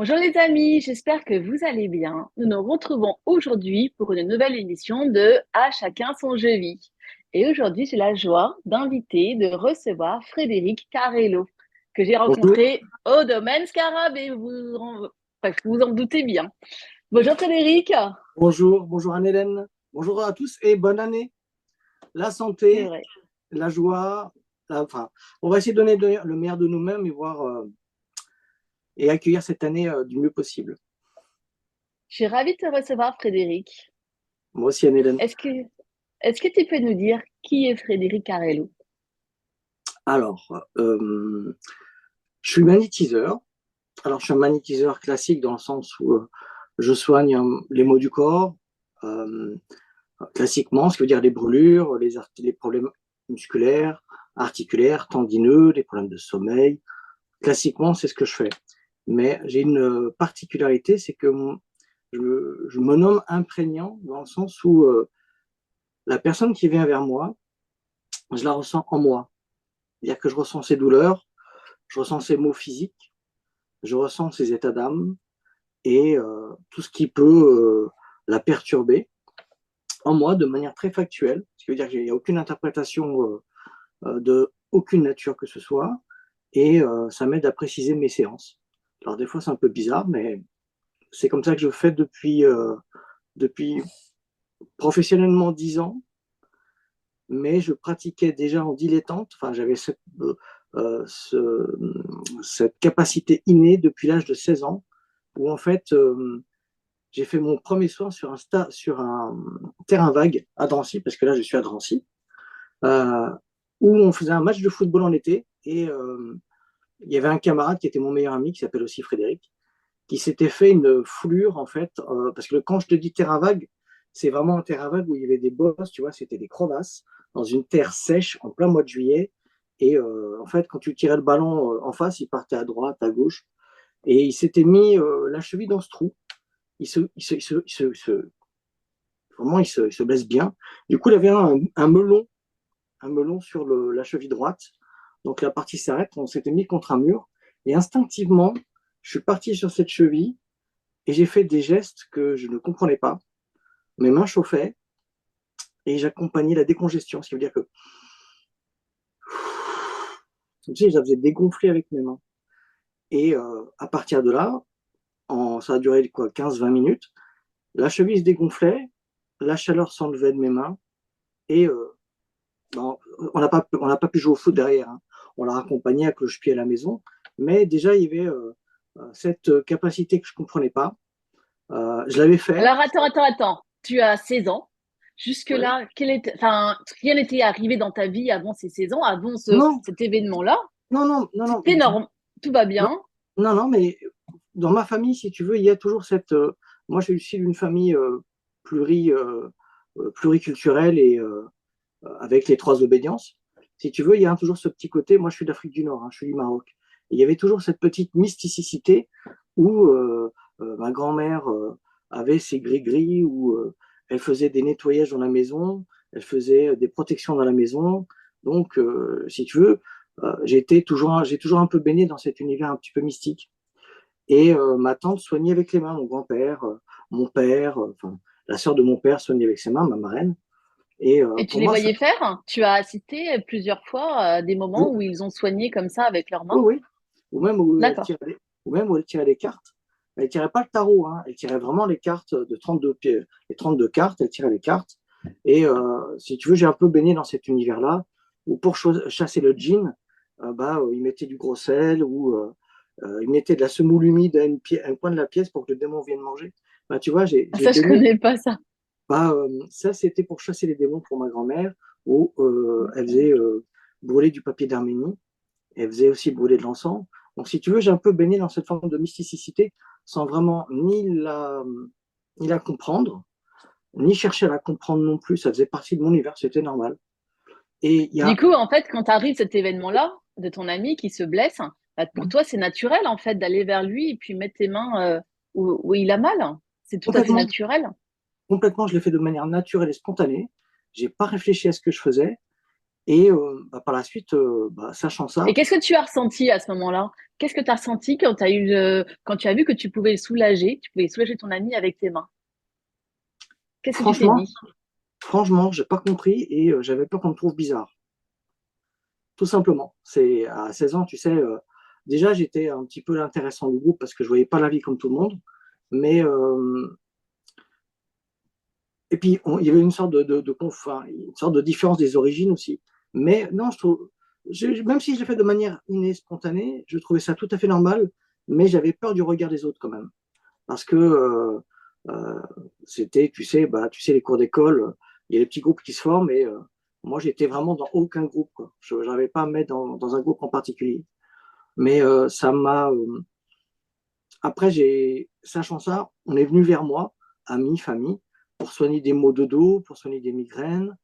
Bonjour les amis, j'espère que vous allez bien. Nous nous retrouvons aujourd'hui pour une nouvelle émission de À chacun son jeu vie. Et aujourd'hui, j'ai la joie d'inviter, de recevoir Frédéric Carello, que j'ai Bonjour, rencontré au domaine Scarabée. Bref, vous en doutez bien. Bonjour Frédéric. bonjour Anne-Hélène, bonjour à tous et bonne année. La C'est santé, vrai. la joie, enfin, on va essayer de donner le meilleur de nous-mêmes et voir et accueillir cette année du mieux possible. Je suis ravie de te recevoir Frédéric. Moi aussi Anne-Hélène. Est-ce que, est-ce que tu peux nous dire qui est Frédéric Carello? Alors, je suis magnétiseur. Alors, je suis un magnétiseur classique dans le sens où je soigne les maux du corps, euh, classiquement, ce qui veut dire les brûlures, les problèmes musculaires, articulaires, tendineux, les problèmes de sommeil. Classiquement, c'est ce que je fais. Mais j'ai une particularité, c'est que je me nomme imprégnant dans le sens où la personne qui vient vers moi, je la ressens en moi. C'est-à-dire que je ressens ses douleurs, je ressens ses maux physiques, je ressens ses états d'âme et tout ce qui peut la perturber en moi de manière très factuelle. Ce qui veut dire qu'il n'y a aucune interprétation de aucune nature que ce soit et ça m'aide à préciser mes séances. Alors des fois c'est un peu bizarre, mais c'est comme ça que je fais depuis professionnellement 10 ans, mais je pratiquais déjà en dilettante. Enfin, j'avais cette capacité innée depuis l'âge de 16 ans, où en fait, j'ai fait mon premier soin sur un terrain vague à Drancy, parce que là, je suis à Drancy, euh, où on faisait un match de football en été, et il y avait un camarade qui était mon meilleur ami, qui s'appelle aussi Frédéric, qui s'était fait une foulure, en fait, parce que quand je te dis terrain vague, c'est vraiment un terrain vague où il y avait des bosses, tu vois, c'était des crevasses, dans une terre sèche, en plein mois de juillet. Et en fait, quand tu tirais le ballon en face, il partait à droite, à gauche. Et il s'était mis la cheville dans ce trou. Vraiment, il se blesse bien. Du coup, il avait un melon sur la cheville droite. Donc la partie s'arrête, on s'était mis contre un mur. Et instinctivement, je suis parti sur cette cheville et j'ai fait des gestes que je ne comprenais pas. Mes mains chauffaient et j'accompagnais la décongestion, ce qui veut dire que tu sais, je la faisais dégonfler avec mes mains. Et à partir de là, ça a duré quoi, 15-20 minutes, la cheville se dégonflait, la chaleur s'enlevait de mes mains et bon, on n'a pas pu jouer au foot derrière, hein. On l'a accompagné à cloche-pied à la maison, mais déjà il y avait cette capacité que je ne comprenais pas. Je l'avais fait. Alors, attends. Tu as 16 ans. Ouais. Jusque-là, rien n'était arrivé dans ta vie avant ces 16 ans, avant Non, cet événement-là? non, C'était normal. Tout va non, bien. non, mais dans ma famille, si tu veux, il y a toujours cette. Moi, je suis issu d'une famille pluri, euh, pluriculturelle et avec les trois obédiences. Si tu veux, il y a toujours ce petit côté. Moi, je suis d'Afrique du Nord, hein, je suis du Maroc. Et il y avait toujours cette petite mysticité où ma grand-mère avait ses gris-gris, où elle faisait des nettoyages dans la maison, elle faisait des protections dans la maison. Donc, si tu veux, j'ai toujours un peu baigné dans cet univers un petit peu mystique. Et ma tante soignait avec les mains, mon grand-père, mon père, enfin, la sœur de mon père soignait avec ses mains, ma marraine. Et Et tu pour les moi, voyais faire? Tu as assisté plusieurs fois à des moments oui, où ils ont soigné comme ça avec leurs mains? oui. Ou même D'accord. ou même où elle tirait les cartes. Elle tirait pas le tarot, hein. Elle tirait vraiment les cartes de 32 pieds, les 32 cartes, elle tirait les cartes. Et si tu veux, j'ai un peu baigné dans cet univers-là, où pour chasser le djinn, il mettait du gros sel, ou il mettait de la semoule humide à un coin de la pièce pour que le démon vienne manger. Bah, tu vois, j'ai Ça, je baigné. connais pas ça. Ça, c'était pour chasser les démons pour ma grand-mère, où elle faisait brûler du papier d'Arménie, elle faisait aussi brûler de l'encens. Donc, si tu veux, j'ai un peu baigné dans cette forme de mysticité sans vraiment ni la comprendre, ni chercher à la comprendre non plus. Ça faisait partie de mon univers, c'était normal. Et il y Du a coup, en fait, quand arrive cet événement-là de ton ami qui se blesse, bah, pour toi, c'est naturel, en fait, d'aller vers lui et puis mettre tes mains où il a mal. C'est tout à fait complètement, naturel. complètement, je l'ai fait de manière naturelle et spontanée. J'ai pas réfléchi à ce que je faisais. Et par la suite, sachant Et ça, qu'est-ce que tu as ressenti à ce moment-là? Qu'est-ce que tu as ressenti quand quand tu as vu que tu pouvais soulager ton ami avec tes mains? Qu'est-ce que tu t'es Franchement, dit? franchement, j'ai pas compris et j'avais peur qu'on me trouve bizarre. Tout simplement. C'est à 16 ans, tu sais, déjà j'étais un petit peu l'intéressant du groupe parce que je voyais pas la vie comme tout le monde. Mais et puis il y avait une sorte enfin, une sorte de différence des origines aussi. Mais non, je trouve, même si je l'ai fait de manière innée, spontanée, je trouvais ça tout à fait normal. Mais j'avais peur du regard des autres quand même, parce que euh, c'était, tu sais, les cours d'école, il y a les petits groupes qui se forment et moi j'étais vraiment dans aucun groupe, quoi. Je n'arrivais pas à me mettre dans un groupe en particulier. Mais ça m'a. Après, sachant ça, on est venu vers moi, amis, famille, pour soigner des maux de dos, pour soigner des migraines.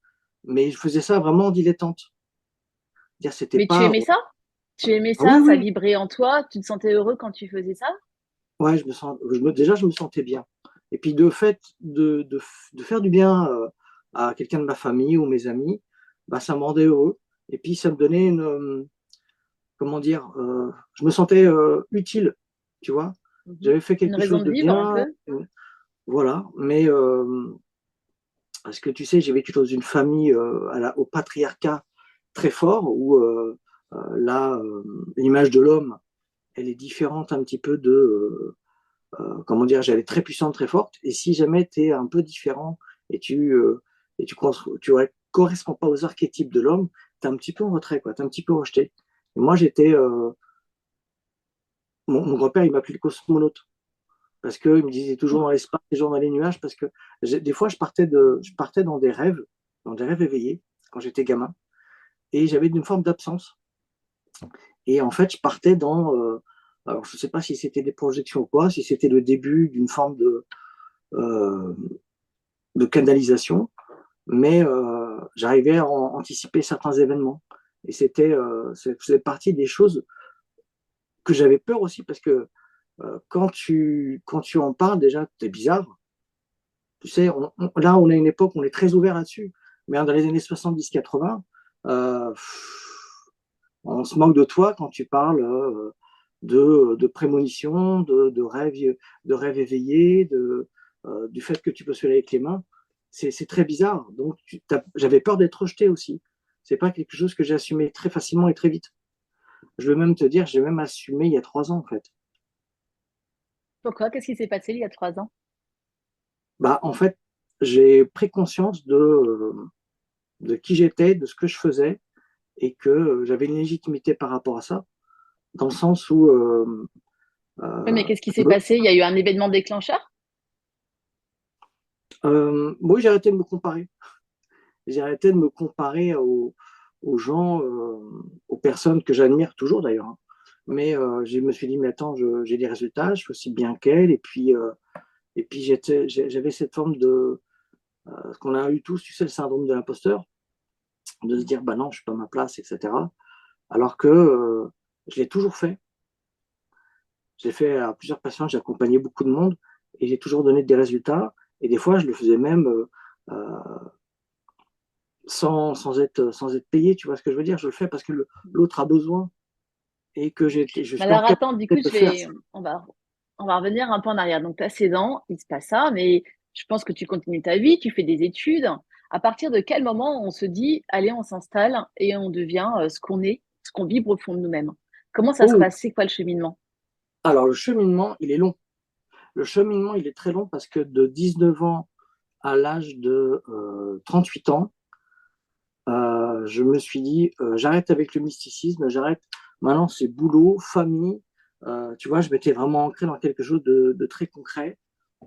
Mais je faisais ça vraiment en dilettante. Dire, c'était Mais tu pas. aimais ça? Tu aimais Ah oui, ça? Ça oui. vibrait en toi? Tu te sentais heureux quand tu faisais ça? Ouais, déjà, je me sentais bien. Et puis, de faire du bien à quelqu'un de ma famille ou mes amis, bah, ça me rendait heureux. Et puis, ça me donnait comment dire, je me sentais utile, tu vois. Mhm. J'avais fait Une quelque raison chose de de vivre un bien, peu? voilà. Mais parce que tu sais, j'ai vécu dans une famille au patriarcat très fort où là, l'image de l'homme, elle est différente un petit peu comment dire, elle est très puissante, très forte. Et si jamais tu es un peu différent et tu corresponds pas aux archétypes de l'homme, tu es un petit peu en retrait, quoi. Tu es un petit peu rejeté. Et moi, mon grand-père, il m'appelait le cosmonaute parce qu'il me disait toujours dans l'espace, toujours dans les nuages, parce que des fois, je partais dans des rêves éveillés quand j'étais gamin. Et j'avais une forme d'absence. Et en fait, je partais alors, je ne sais pas si c'était des projections ou quoi, si c'était le début d'une forme euh, de canalisation, mais j'arrivais à anticiper certains événements. Et ça faisait partie des choses que j'avais peur aussi, parce que quand tu en parles, déjà, c'est bizarre. Tu sais, là, on a une époque où on est très ouvert là-dessus. Mais dans les années 70-80, euh, on se moque de toi quand tu parles de prémonition, de rêve éveillé, du fait que tu peux se lever avec les mains. C'est très bizarre. Donc, j'avais peur d'être rejeté aussi. C'est pas quelque chose que j'ai assumé très facilement et très vite. Je vais même te dire, j'ai même assumé il y a 3 ans, en fait. Pourquoi? Qu'est-ce qui s'est passé il y a 3 ans? Bah, en fait, j'ai pris conscience de qui j'étais, de ce que je faisais, et que j'avais une légitimité par rapport à ça, dans le sens où Oui, mais euh, qu'est-ce qui s'est passé? Il y a eu un événement déclencheur? oui, j'ai arrêté de me comparer. J'ai arrêté de me comparer aux gens, aux personnes que j'admire toujours d'ailleurs, hein. Mais je me suis dit, mais attends, j'ai des résultats, je suis aussi bien qu'elle. Et puis j'avais cette forme ce qu'on a eu tous, tu sais, le syndrome de l'imposteur, de se dire, bah non, je suis pas à ma place, etc. Alors que je l'ai toujours fait. J'ai fait à plusieurs patients, j'ai accompagné beaucoup de monde et j'ai toujours donné des résultats. Et des fois, je le faisais même sans être payé, tu vois ce que je veux dire? Je le fais parce que l'autre a besoin et que je Mais suis en alors attends, du capacité coup, de le faire. on va revenir un peu en arrière. Donc, tu as 16 ans, il se passe ça, mais je pense que tu continues ta vie, tu fais des études. À partir de quel moment on se dit, allez, on s'installe et on devient ce qu'on est, ce qu'on vibre au fond de nous-mêmes? Comment ça se Oh, passe? C'est quoi le cheminement? alors le cheminement, il est long. Le cheminement, il est très long parce que de 19 ans à l'âge de 38 ans, je me suis dit, j'arrête avec le mysticisme, j'arrête. Maintenant, c'est boulot, famille. Tu vois, je m'étais vraiment ancré dans quelque chose de très concret,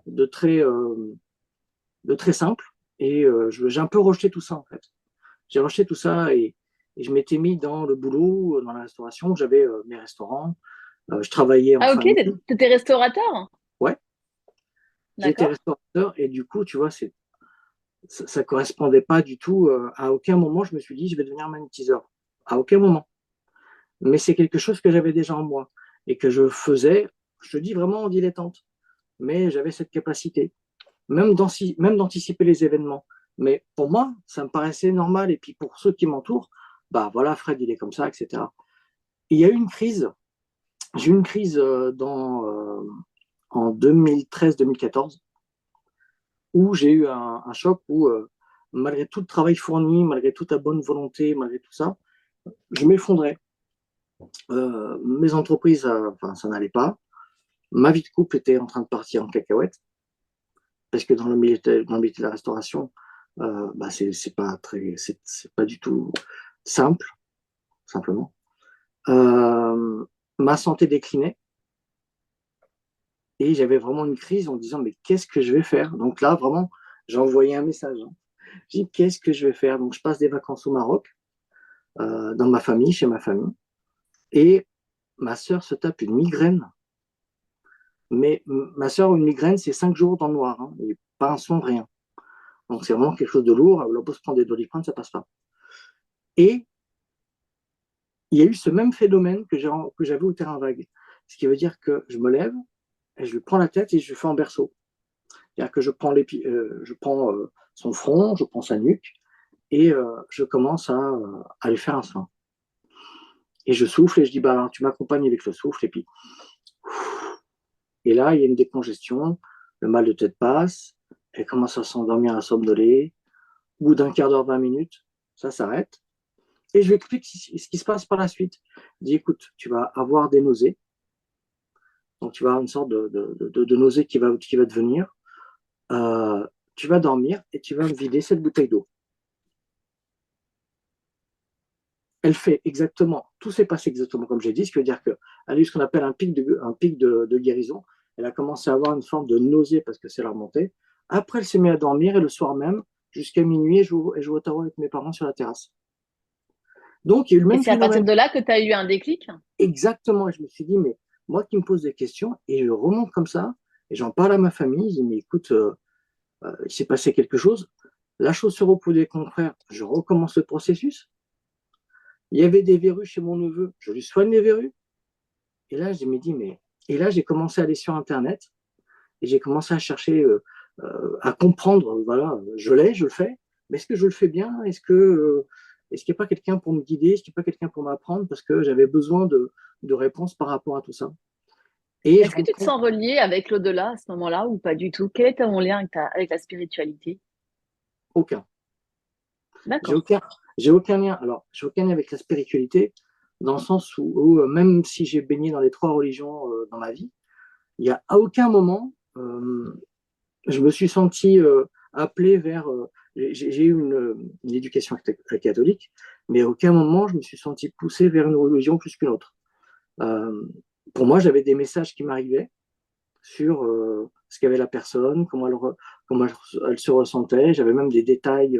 de très, euh, de très simple. Et j'ai un peu rejeté tout ça, en fait. J'ai rejeté tout ça et je m'étais mis dans le boulot, dans la restauration. J'avais mes restaurants, je travaillais en Ah, ok, famille. t'étais restaurateur? Ouais, j'étais D'accord. restaurateur et du coup, tu vois, ça correspondait pas du tout. À aucun moment, je me suis dit, je vais devenir magnétiseur. À aucun moment. Mais c'est quelque chose que j'avais déjà en moi et que je faisais, je te dis vraiment en dilettante. Mais j'avais cette capacité, même d'anticiper les événements. Mais pour moi, ça me paraissait normal. Et puis pour ceux qui m'entourent, bah voilà, Fred, il est comme ça, etc. Et il y a eu une crise J'ai eu une crise en 2013-2014 où j'ai eu un choc où, malgré tout le travail fourni, malgré toute la bonne volonté, malgré tout ça, je m'effondrais. Mes entreprises, enfin, ça n'allait pas. Ma vie de couple était en train de partir en cacahuète parce que dans le milieu de la restauration, bah, c'est pas du tout simple, simplement. Ma santé déclinait et j'avais vraiment une crise en me disant mais qu'est-ce que je vais faire? Donc là, vraiment, j'ai envoyé un message, hein. J'ai dit qu'est-ce que je vais faire? Donc je passe des vacances au Maroc, dans ma famille, chez ma famille, et ma sœur se tape une migraine. Mais ma sœur, une migraine, c'est 5 jours dans le noir, hein, et pas un son, rien. Donc c'est vraiment quelque chose de lourd. On peut se prendre des doliprane, ça passe pas. Et il y a eu ce même phénomène que j'avais au terrain vague. Ce qui veut dire que je me lève, et je lui prends la tête et je lui fais en berceau. C'est-à-dire que je prends son front, je prends sa nuque, et je commence à lui faire un soin. Et je souffle et je dis, bah alors tu m'accompagnes avec le souffle, et puis, et là, il y a une décongestion, le mal de tête passe, elle commence à s'endormir, à somnoler. Au bout d'un quart d'heure, 20 minutes, ça s'arrête. Et je lui explique ce qui se passe par la suite. Je dis, écoute, tu vas avoir des nausées. Donc, tu vas avoir une sorte de nausée qui va devenir. Euh, tu vas dormir et tu vas me vider cette bouteille d'eau. Elle fait exactement, tout s'est passé exactement comme j'ai dit, ce qui veut dire qu'elle a eu ce qu'on appelle un pic de guérison. Elle a commencé à avoir une forme de nausée parce que c'est la remontée. Après, elle s'est mise à dormir et le soir même, jusqu'à minuit, je joue au tarot avec mes parents sur la terrasse. Donc, il y a eu le Et même c'est à partir phénomène. de là que tu as eu un déclic? Exactement. Et je me suis dit, mais moi qui me pose des questions, et je remonte comme ça, et j'en parle à ma famille, je dis, mais écoute, il s'est passé quelque chose. La chose se reproduit avec mon frère, je recommence le processus. Il y avait des verrues chez mon neveu, je lui soigne les verrues. Et là, je me dis, mais. Et là, j'ai commencé à aller sur Internet, et j'ai commencé à chercher, à comprendre, voilà, je le fais, mais est-ce que je le fais bien? Est-ce qu'il n'y a pas quelqu'un pour me guider? Est-ce qu'il n'y a pas quelqu'un pour m'apprendre? Parce que j'avais besoin de réponses par rapport à tout ça. Et je Est-ce que tu te comprends sens relié avec l'au-delà à ce moment-là ou pas du tout? Quel est ton lien avec la spiritualité? aucun. J'ai D'accord. aucun, j'ai aucun lien. Alors, j'ai aucun lien avec la spiritualité, dans le sens où, même si j'ai baigné dans les 3 religions dans ma vie, il y a à aucun moment je me suis senti appelé vers. J'ai eu une éducation catholique, mais à aucun moment je me suis senti poussé vers une religion plus qu'une autre. Euh, pour moi, j'avais des messages qui m'arrivaient sur ce qu'avait la personne, comment elle se ressentait. J'avais même des détails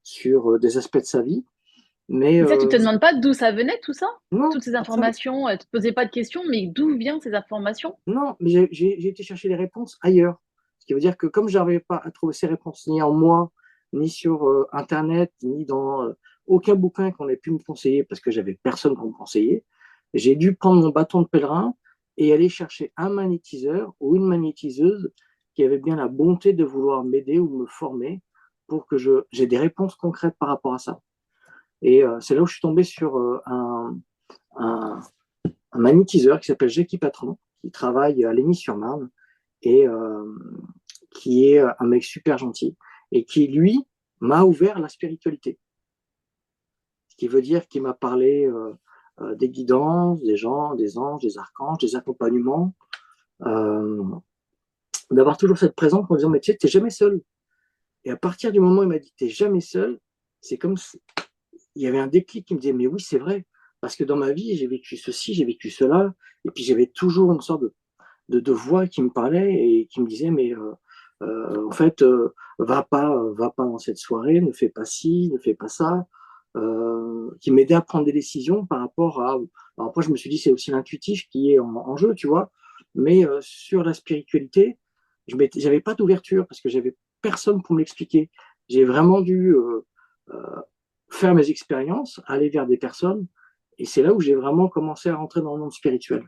sur des aspects de sa vie. Mais Et ça, tu te demandes pas d'où ça venait tout ça? non, Toutes ces absolument. informations, tu te posais pas de questions, mais d'où viennent ces informations? Non, mais j'ai été chercher les réponses ailleurs. Ce qui veut dire que comme je n'arrivais pas à trouver ces réponses ni en moi, ni sur Internet, ni dans aucun bouquin qu'on ait pu me conseiller, parce que j'avais personne pour me conseiller, j'ai dû prendre mon bâton de pèlerin et aller chercher un magnétiseur ou une magnétiseuse qui avait bien la bonté de vouloir m'aider ou me former pour que j'ai des réponses concrètes par rapport à ça. Et c'est là où je suis tombé sur un, un magnétiseur qui s'appelle Jackie Patron, qui travaille à Lémy-sur-Marne et qui est un mec super gentil et qui, lui, m'a ouvert la spiritualité. Ce qui veut dire qu'il m'a parlé des guidances, des gens, des anges, des archanges, des accompagnements, euh, d'avoir toujours cette présence en disant, mais tu sais, t'es jamais seul. Et à partir du moment où il m'a dit, t'es jamais seul, c'est comme si il y avait un déclic qui me disait, mais oui, c'est vrai. Parce que dans ma vie, j'ai vécu ceci, j'ai vécu cela, et puis j'avais toujours une sorte de voix qui me parlait et qui me disait, mais en fait, va pas dans cette soirée, ne fais pas ci, ne fais pas ça, qui m'aidait à prendre des décisions par rapport à. Alors après, je me suis dit, c'est aussi l'intuitif qui est en jeu, tu vois. Mais sur la spiritualité, j'avais pas d'ouverture parce que j'avais personne pour m'expliquer. J'ai vraiment dû euh, faire mes expériences, aller vers des personnes, et c'est là où j'ai vraiment commencé à rentrer dans le monde spirituel.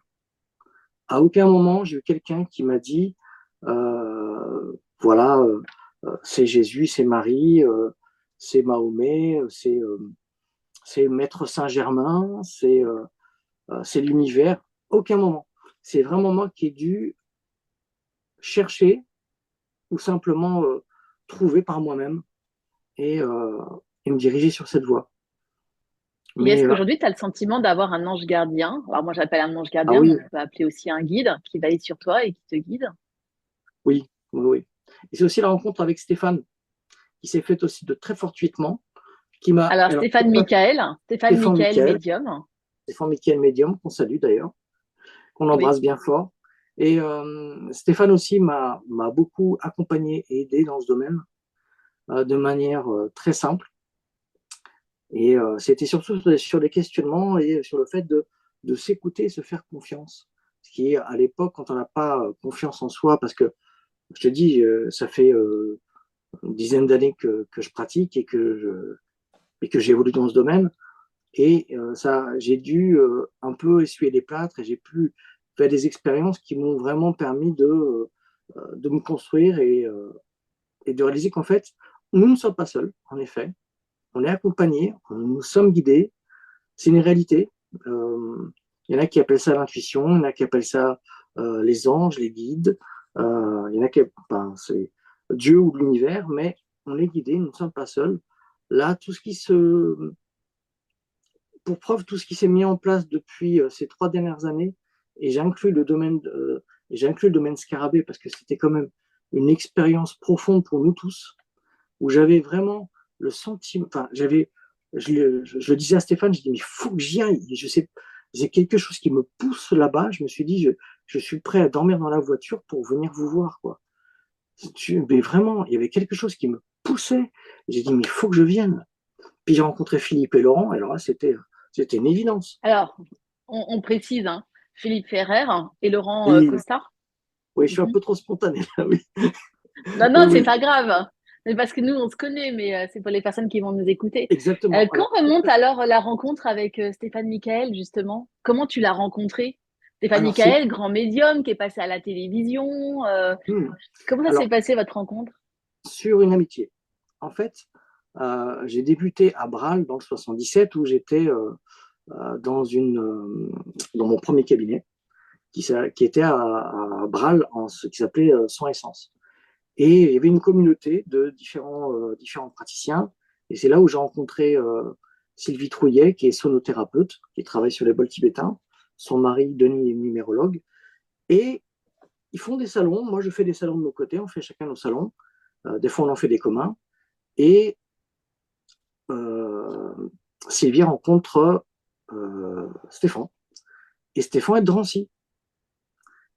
À aucun moment, j'ai eu quelqu'un qui m'a dit, voilà, c'est Jésus, c'est Marie, c'est Mahomet, c'est Maître Saint-Germain, c'est l'univers. aucun moment. C'est vraiment moi qui ai dû chercher ou simplement trouver par moi-même et, euh, et me diriger sur cette voie. Et Mais est-ce qu'aujourd'hui, tu as le sentiment d'avoir un ange gardien? Alors moi, j'appelle un ange ah gardien, mais oui, on peut appeler aussi un guide qui veille sur toi et qui te guide. oui, oui, oui. Et c'est aussi la rencontre avec Stéphane qui s'est faite aussi de très fortuitement, qui m'a. Alors, Alors, Stéphane Stéphane Michael, Michael, médium. Stéphane Michael Médium, qu'on salue d'ailleurs, qu'on Oui. embrasse bien fort. Et Stéphane aussi m'a beaucoup accompagné et aidé dans ce domaine de manière très simple. Et c'était surtout sur les questionnements et sur le fait de s'écouter et se faire confiance. Ce qui est à l'époque, quand on n'a pas confiance en soi, parce que je te dis, ça fait une dizaine d'années que je pratique et que j'évolue dans ce domaine. Et ça, j'ai dû un peu essuyer les plâtres et j'ai pu faire des expériences qui m'ont vraiment permis de me construire et de réaliser qu'en fait, nous ne sommes pas seuls, en effet. On est accompagnés, nous sommes guidés. C'est une réalité. Il y en a qui appellent ça l'intuition, il y en a qui appellent ça les anges, les guides. Il y en a qui, enfin, c'est Dieu ou l'univers, mais on est guidés, nous ne sommes pas seuls. Là, pour preuve, tout ce qui s'est mis en place depuis ces 3 dernières années, et j'inclus le domaine Scarabée parce que c'était quand même une expérience profonde pour nous tous, où j'avais vraiment le sentiment, enfin, je le disais à Stéphane, je dis, mais il faut que j'y aille. Je sais, j'ai quelque chose qui me pousse là-bas. Je me suis dit, je suis prêt à dormir dans la voiture pour venir vous voir, quoi. Mais vraiment, il y avait quelque chose qui me poussait. J'ai dit, mais il faut que je vienne. Puis j'ai rencontré Philippe et Laurent, et alors là, c'était une évidence. Alors, on précise, hein, Philippe Ferrer et Laurent Oui, Costa. oui, je suis un Mhm. peu trop spontané là, oui. Non, Oui, non, c'est oui, pas grave. C'est parce que nous, on se connaît, mais c'est pour les personnes qui vont nous écouter. exactement. Quand Alors, remonte alors la rencontre avec Stéphane Michael, justement? Comment tu l'as rencontré? Stéphane alors c'est Michael, grand médium qui est passé à la télévision. hmm. Comment ça s'est Alors, passé votre rencontre? sur une amitié. En fait, j'ai débuté à Bral dans le 77 où j'étais dans mon premier cabinet qui était à Bral en ce qui s'appelait Sans Essence. Et il y avait une communauté de différents praticiens. Et c'est là où j'ai rencontré Sylvie Trouillet, qui est sonothérapeute, qui travaille sur les bols tibétains. Son mari, Denis, est numérologue. Et ils font des salons. Moi, je fais des salons de mon côté. On fait chacun nos salons. Des fois, on en fait des communs. Et euh, Sylvie rencontre Stéphane. Et Stéphane est de Drancy.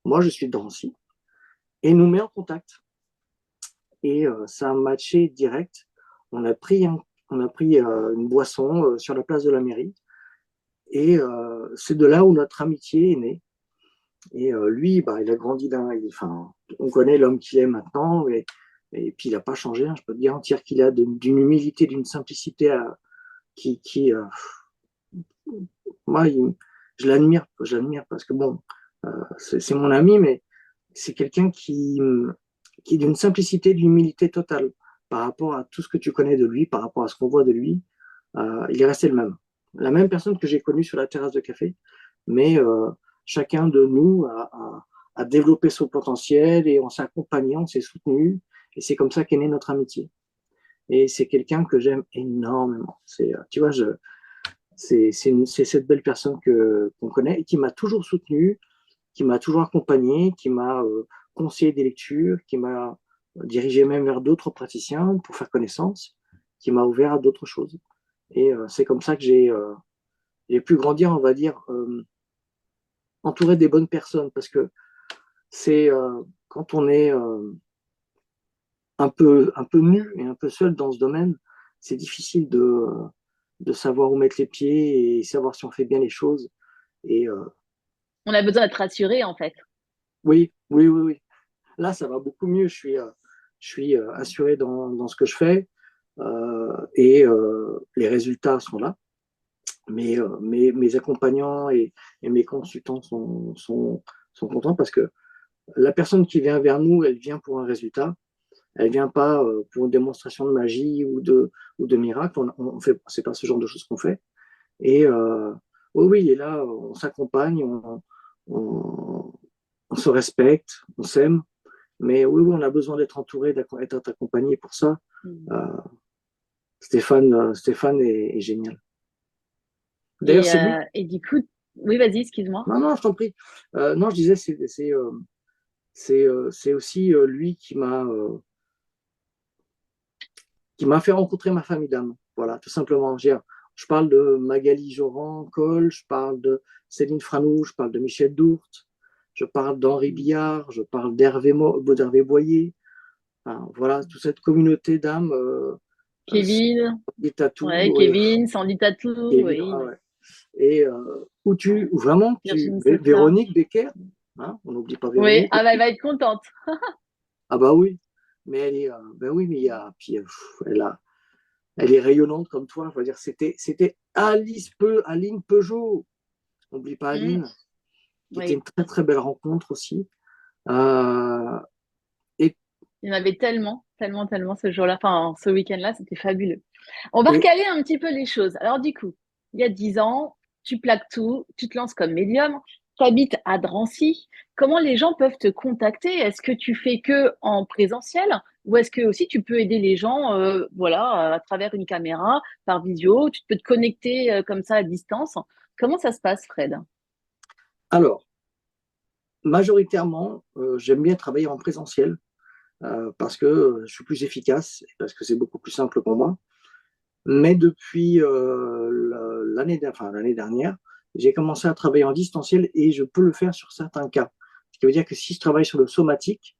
Moi, je suis de Drancy. Et nous met en contact. Et ça a matché direct. On a pris, on a pris une boisson sur la place de la mairie. Et c'est de là où notre amitié est née. Et lui, bah, il a grandi enfin, on connaît l'homme qu'il est maintenant. Et puis, il n'a pas changé, hein. Je peux te garantir qu'il a d'une humilité, d'une simplicité qui moi, je l'admire parce que bon, c'est mon ami, mais c'est quelqu'un qui est d'une simplicité, d'une humilité totale par rapport à tout ce que tu connais de lui, par rapport à ce qu'on voit de lui. Il est resté le même. La même personne que j'ai connue sur la terrasse de café, mais chacun de nous a développé son potentiel et on s'est accompagné, on s'est soutenu, et c'est comme ça qu'est née notre amitié. Et c'est quelqu'un que j'aime énormément. Tu vois, c'est cette belle personne qu'on connaît et qui m'a toujours soutenu, qui m'a toujours accompagné, qui m'a conseillé des lectures, qui m'a dirigé même vers d'autres praticiens pour faire connaissance, qui m'a ouvert à d'autres choses. Et c'est comme ça que j'ai pu grandir, on va dire, entouré des bonnes personnes, parce que c'est quand on est un peu nu et un peu seul dans ce domaine, c'est difficile de savoir où mettre les pieds et savoir si on fait bien les choses. Et On a besoin d'être rassuré, en fait. oui, oui, oui, oui. Là, ça va beaucoup mieux. Je suis assuré dans ce que je fais et les résultats sont là. Mais mes accompagnants et mes consultants sont contents parce que la personne qui vient vers nous, elle vient pour un résultat. Elle vient pas pour une démonstration de magie ou de miracle. C'est pas ce genre de choses qu'on fait. Et oui, oui, il est là, on s'accompagne, on, on se respecte, on s'aime, mais oui, oui, on a besoin d'être entouré, d'être accompagné pour ça. Mm. Euh, Stéphane est génial. D'ailleurs, Et, c'est lui. et du coup, oui, vas-y, excuse-moi. Non, non, je t'en prie. Non, je disais, c'est aussi lui qui m'a fait rencontrer ma famille d'âme. Voilà, tout simplement. Je parle de Magali Joran-Cole, je parle de Céline Franou, je parle de Michel Dourte, je parle d'Henri Mm. Billard, je parle d'Hervé Boyer. Enfin, voilà, toute cette communauté d'âmes, Kevin, des tatous, ouais, ouais, Kevin, Sandy Tatou, Kevin, oui, ouais, ouais. Et où vraiment, Virginie Sofia. Véronique Becker, hein, on n'oublie pas Oui, Véronique ah bah, elle aussi. va être contente. Ah bah oui, mais ben oui, mais il y a, puis elle est rayonnante comme toi. Je veux dire, c'était Aline Peugeot. N'oublie pas Mm. Aline, qui était une Oui, très très belle rencontre aussi. Euh, et, il y en avait tellement, tellement, tellement ce jour-là, enfin, ce week-end-là, c'était fabuleux. On va et recaler un petit peu les choses. Alors, du coup, il y a 10 ans, tu plaques tout, tu te lances comme médium, tu habites à Drancy. Comment les gens peuvent te contacter? Est-ce que tu fais que en présentiel ou est-ce que aussi tu peux aider les gens, voilà, à travers une caméra, par visio, tu peux te connecter comme ça à distance? Comment ça se passe, Fred? alors, majoritairement, j'aime bien travailler en présentiel parce que je suis plus efficace, parce que c'est beaucoup plus simple pour moi. Mais depuis l'année dernière, j'ai commencé à travailler en distanciel et je peux le faire sur certains cas. Ce qui veut dire que si je travaille sur le somatique,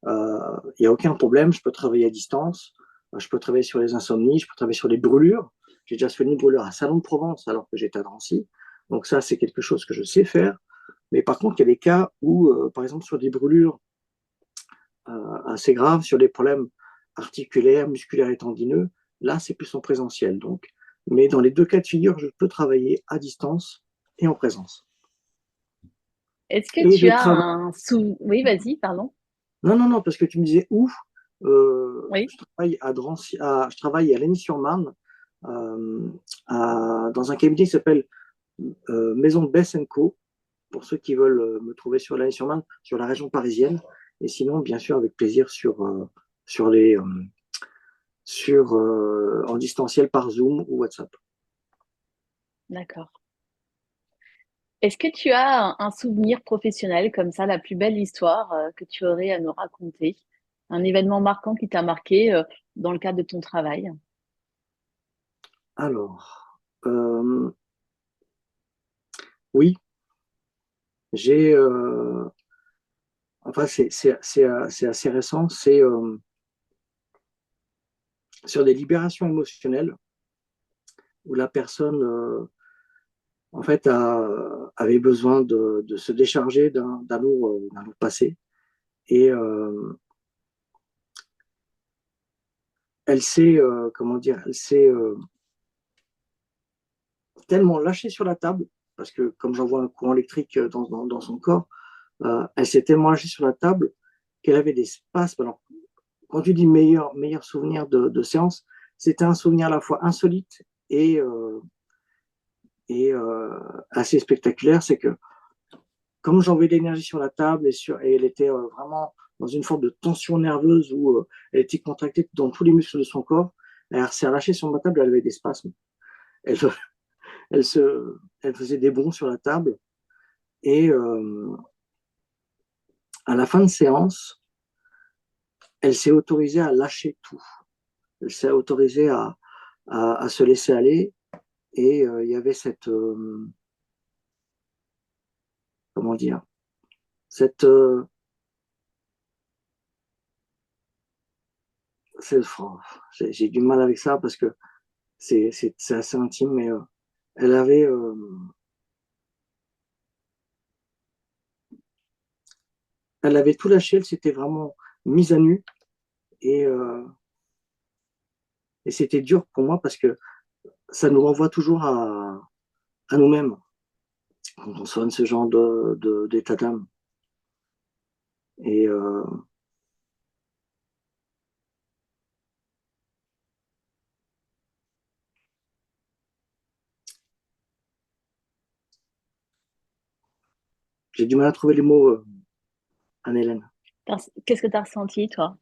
il n'y a aucun problème, je peux travailler à distance, je peux travailler sur les insomnies, je peux travailler sur les brûlures. J'ai déjà fait une brûlure à Salon de Provence alors que j'étais à Drancy. Donc ça, c'est quelque chose que je sais faire. Mais par contre, il y a des cas où, par exemple, sur des brûlures assez graves, sur des problèmes articulaires, musculaires et tendineux, là, c'est plus en présentiel. Donc, mais dans les deux cas de figure, je peux travailler à distance et en présence. Est-ce que Et tu je as travaille. un sou... Oui, vas-y, pardon. Non, non, non, parce que tu me disais où Oui, je travaille à Drancy, je travaille à Lagny-sur-Marne, euh, dans un cabinet qui s'appelle Maison de Bess Co. Pour ceux qui veulent me trouver sur Lagny-sur-Marne, sur la région parisienne. Et sinon, bien sûr, avec plaisir sur les, en distanciel par Zoom ou WhatsApp. d'accord. Est-ce que tu as un souvenir professionnel comme ça, la plus belle histoire que tu aurais à nous raconter? Un événement marquant qui t'a marqué dans le cadre de ton travail? Alors, oui, j'ai, enfin, c'est assez récent, c'est sur des libérations émotionnelles où la personne, en fait, avait besoin de se décharger d'un lourd passé. Et elle s'est, comment dire, elle s'est tellement lâchée sur la table, parce que comme j'envoie un courant électrique dans son corps, elle s'est tellement lâchée sur la table qu'elle avait des spasmes. Alors, quand tu dis meilleur souvenir de séance, c'était un souvenir à la fois insolite et assez spectaculaire. C'est que comme j'envoyais de l'énergie sur la table et elle était vraiment dans une forme de tension nerveuse où elle était contractée dans tous les muscles de son corps, elle s'est relâchée sur ma table, elle avait des spasmes. Elle, elle, se, elle faisait des bonds sur la table et à la fin de séance, elle s'est autorisée à lâcher tout. Elle s'est autorisée à se laisser aller et il y avait comment dire, cette, oh, j'ai du mal avec ça parce que c'est assez intime, mais elle avait, elle avait tout lâché, elle s'était vraiment mise à nu et, euh, et c'était dur pour moi parce que ça nous renvoie toujours à nous-mêmes quand on sonne ce genre d'état d'âme. Et j'ai du mal à trouver les mots, Anne-Hélène. Qu'est-ce que tu as ressenti, toi,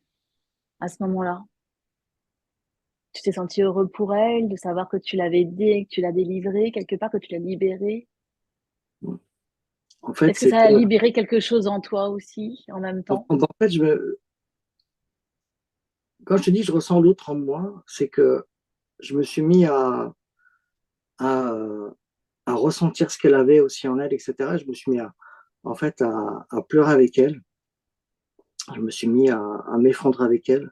à ce moment-là? Tu t'es senti heureux pour elle, de savoir que tu l'avais aidée, que tu l'as délivrée, quelque part, que tu l'as libérée? En fait, Est-ce que ça a c'était, libéré quelque chose en toi aussi, en même temps? en fait, quand je te dis je ressens l'autre en moi, c'est que je me suis mis à, à ressentir ce qu'elle avait aussi en elle, etc. Je me suis mis en fait, à pleurer avec elle. Je me suis mis à m'effondrer avec elle.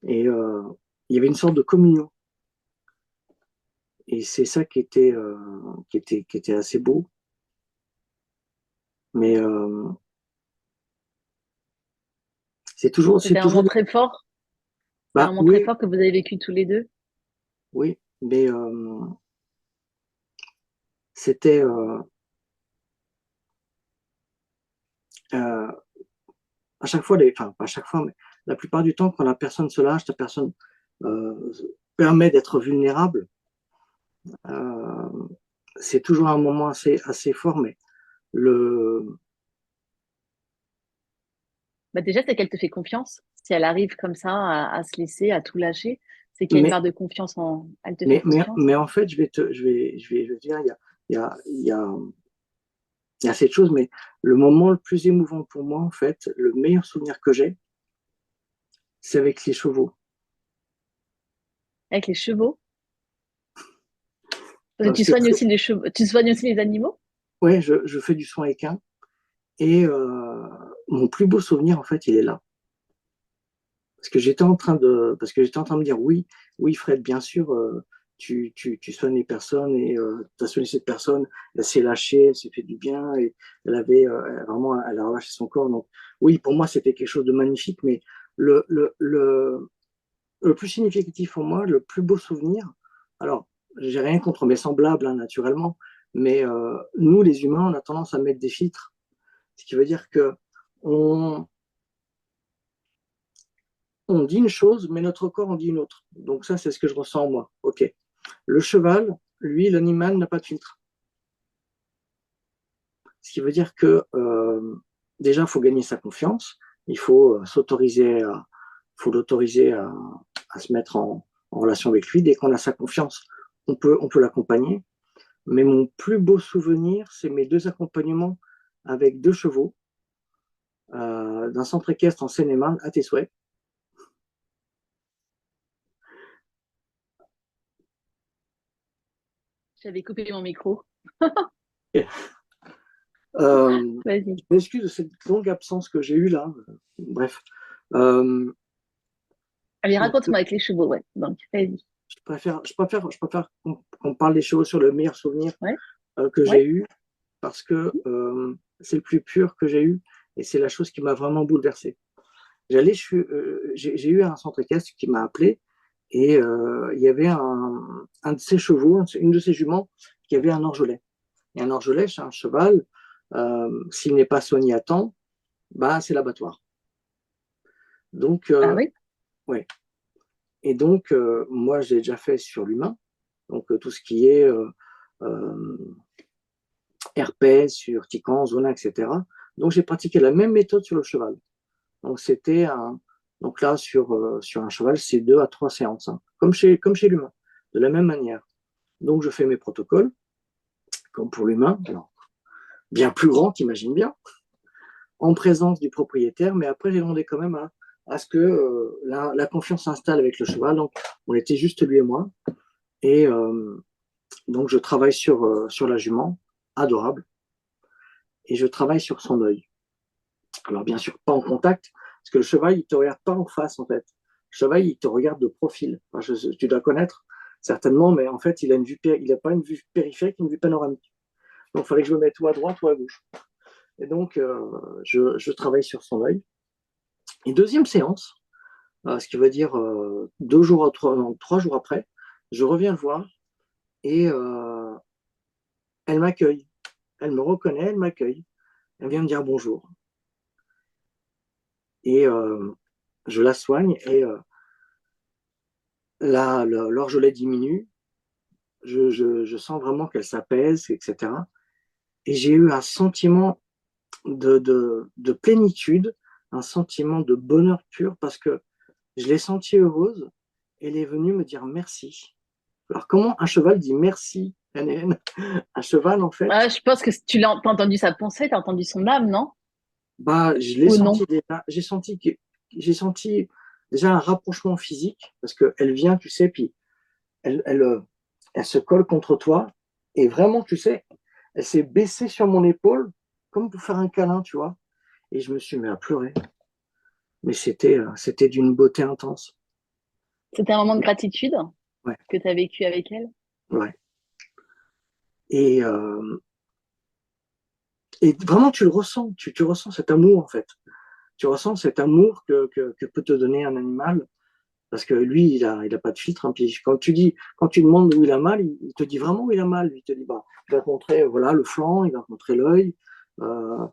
Et il y avait une sorte de communion. Et c'est ça qui était assez beau. Mais c'est C'était un moment toujours, très fort. C'était un bah moment très oui, fort que vous avez vécu tous les deux. oui, mais c'était, euh, à chaque fois, enfin, pas à chaque fois, mais la plupart du temps, quand la personne se lâche, la personne euh, permet d'être vulnérable, euh, c'est toujours un moment assez fort, mais le, Bah déjà, c'est qu'elle te fait confiance. Si elle arrive comme ça à se laisser, à tout lâcher, c'est qu'il y a une mais, part de confiance en. Elle te fait confiance. mais en fait, je vais dire, il y a, il y a, il y a cette chose, mais le moment le plus émouvant pour moi, en fait, le meilleur souvenir que j'ai, c'est avec les chevaux. Avec les chevaux. Parce que tu Parce que, soignes aussi les chevaux. Tu soignes aussi les animaux. ouais, je fais du soin équin et mon plus beau souvenir, en fait, il est là. Parce que j'étais en train de me dire, oui, oui, Fred, bien sûr, tu soignes les personnes et tu as soigné cette personne, elle s'est lâchée, elle s'est fait du bien et vraiment, elle a relâché son corps. Donc, oui, pour moi, c'était quelque chose de magnifique, mais le, le, le, le plus significatif pour moi, le plus beau souvenir, alors, j'ai rien contre mes semblables, hein, naturellement, mais nous, les humains, on a tendance à mettre des filtres, ce qui veut dire que on, on dit une chose, mais notre corps en dit une autre. Donc ça, c'est ce que je ressens en moi. Ok. Le cheval, lui, l'animal n'a pas de filtre. Ce qui veut dire que déjà, il faut gagner sa confiance. Il faut faut l'autoriser à se mettre en relation avec lui. Dès qu'on a sa confiance, on peut l'accompagner. Mais mon plus beau souvenir, c'est mes deux accompagnements avec deux chevaux d'un centre équestre en Seine-et-Marne, à tes souhaits. J'avais coupé mon micro. Je Vas-y. m'excuse de cette longue absence que j'ai eue là. Bref. Euh, Allez, donc, raconte-moi avec les chevaux, ouais. Donc, vas-y. je préfère qu'on parle des chevaux sur le meilleur souvenir Ouais, que j'ai ouais. eu parce que c'est le plus pur que j'ai eu et c'est la chose qui m'a vraiment bouleversé. J'ai eu un centre équestre qui m'a appelé et il y avait un de ses chevaux, une de ses juments qui avait un orgelet. Et un orgelet, c'est un cheval, s'il n'est pas soigné à temps, bah, c'est l'abattoir. Donc, Ah oui. ouais. Et donc, moi, j'ai déjà fait sur l'humain, donc tout ce qui est euh, herpès, sur tican, zona, etc. Donc, j'ai pratiqué la même méthode sur le cheval. Donc, donc là, sur un cheval, c'est 2 à 3 séances, hein, comme chez l'humain, de la même manière. Donc, je fais mes protocoles, comme pour l'humain, alors bien plus grand, t'imagines bien, en présence du propriétaire, mais après, j'ai demandé quand même à ce que la confiance s'installe avec le cheval. Donc, on était juste lui et moi. Et donc, je travaille sur la jument, adorable, et je travaille sur son œil. Alors, bien sûr, pas en contact, parce que le cheval, il ne te regarde pas en face, en fait. Le cheval, il te regarde de profil. Enfin, tu dois connaître, certainement, mais en fait, il n'a pas une vue périphérique, une vue panoramique. Donc, il fallait que je me mette ou à droite ou à gauche. Et donc, je travaille sur son œil. Et deuxième séance, ce qui veut dire 2 jours, 3 jours après, je reviens le voir et elle m'accueille. Elle me reconnaît, elle m'accueille. Elle vient me dire bonjour. Et je la soigne et là, l'orgelet diminue. Je sens vraiment qu'elle s'apaise, etc. Et j'ai eu un sentiment de plénitude, un sentiment de bonheur pur parce que je l'ai sentie heureuse et elle est venue me dire merci. Alors, comment un cheval dit merci, NN? Un cheval, en fait, Je pense que t'as entendu sa pensée, t'as entendu son âme, non? bah, je l'ai Ou senti non? déjà. J'ai senti déjà un rapprochement physique parce qu'elle vient, tu sais, puis elle, elle, euh, elle se colle contre toi et vraiment, tu sais, elle s'est baissée sur mon épaule comme pour faire un câlin, tu vois. Et je me suis mis à pleurer. Mais c'était d'une beauté intense. C'était un moment de gratitude Ouais, que tu as vécu avec elle? ouais. Et vraiment, tu le ressens. Tu ressens cet amour, en fait. Tu ressens cet amour que peut te donner un animal. Parce que lui, il a pas de filtre, hein. Puis quand tu demandes où il a mal, il te dit vraiment où il a mal. Il te dit, bah, il va te montrer, voilà, le flanc, il va te montrer l'œil. Euh,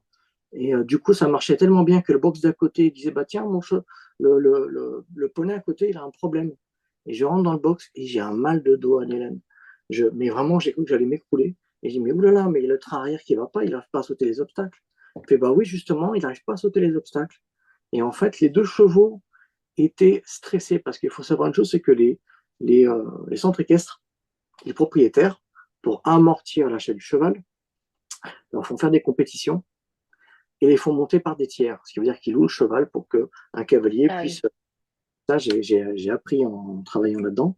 du coup, ça marchait tellement bien que le box d'à côté disait, bah, tiens, le poney à côté, il a un problème. Et je rentre dans le box et j'ai un mal de dos à Hélène. Mais vraiment, j'ai cru que j'allais m'écrouler. Et j'ai dit, mais oulala, mais il y a le train arrière qui va pas, il n'arrive pas à sauter les obstacles. Il fait, bah oui, justement, il n'arrive pas à sauter les obstacles. Et en fait, les deux chevaux étaient stressés parce qu'il faut savoir une chose, c'est que les centres équestres, les propriétaires, pour amortir l'achat du cheval, leur font faire des compétitions et les font monter par des tiers. Ce qui veut dire qu'ils louent le cheval pour qu'un cavalier Ah oui. puisse. Ça, j'ai appris en travaillant là-dedans.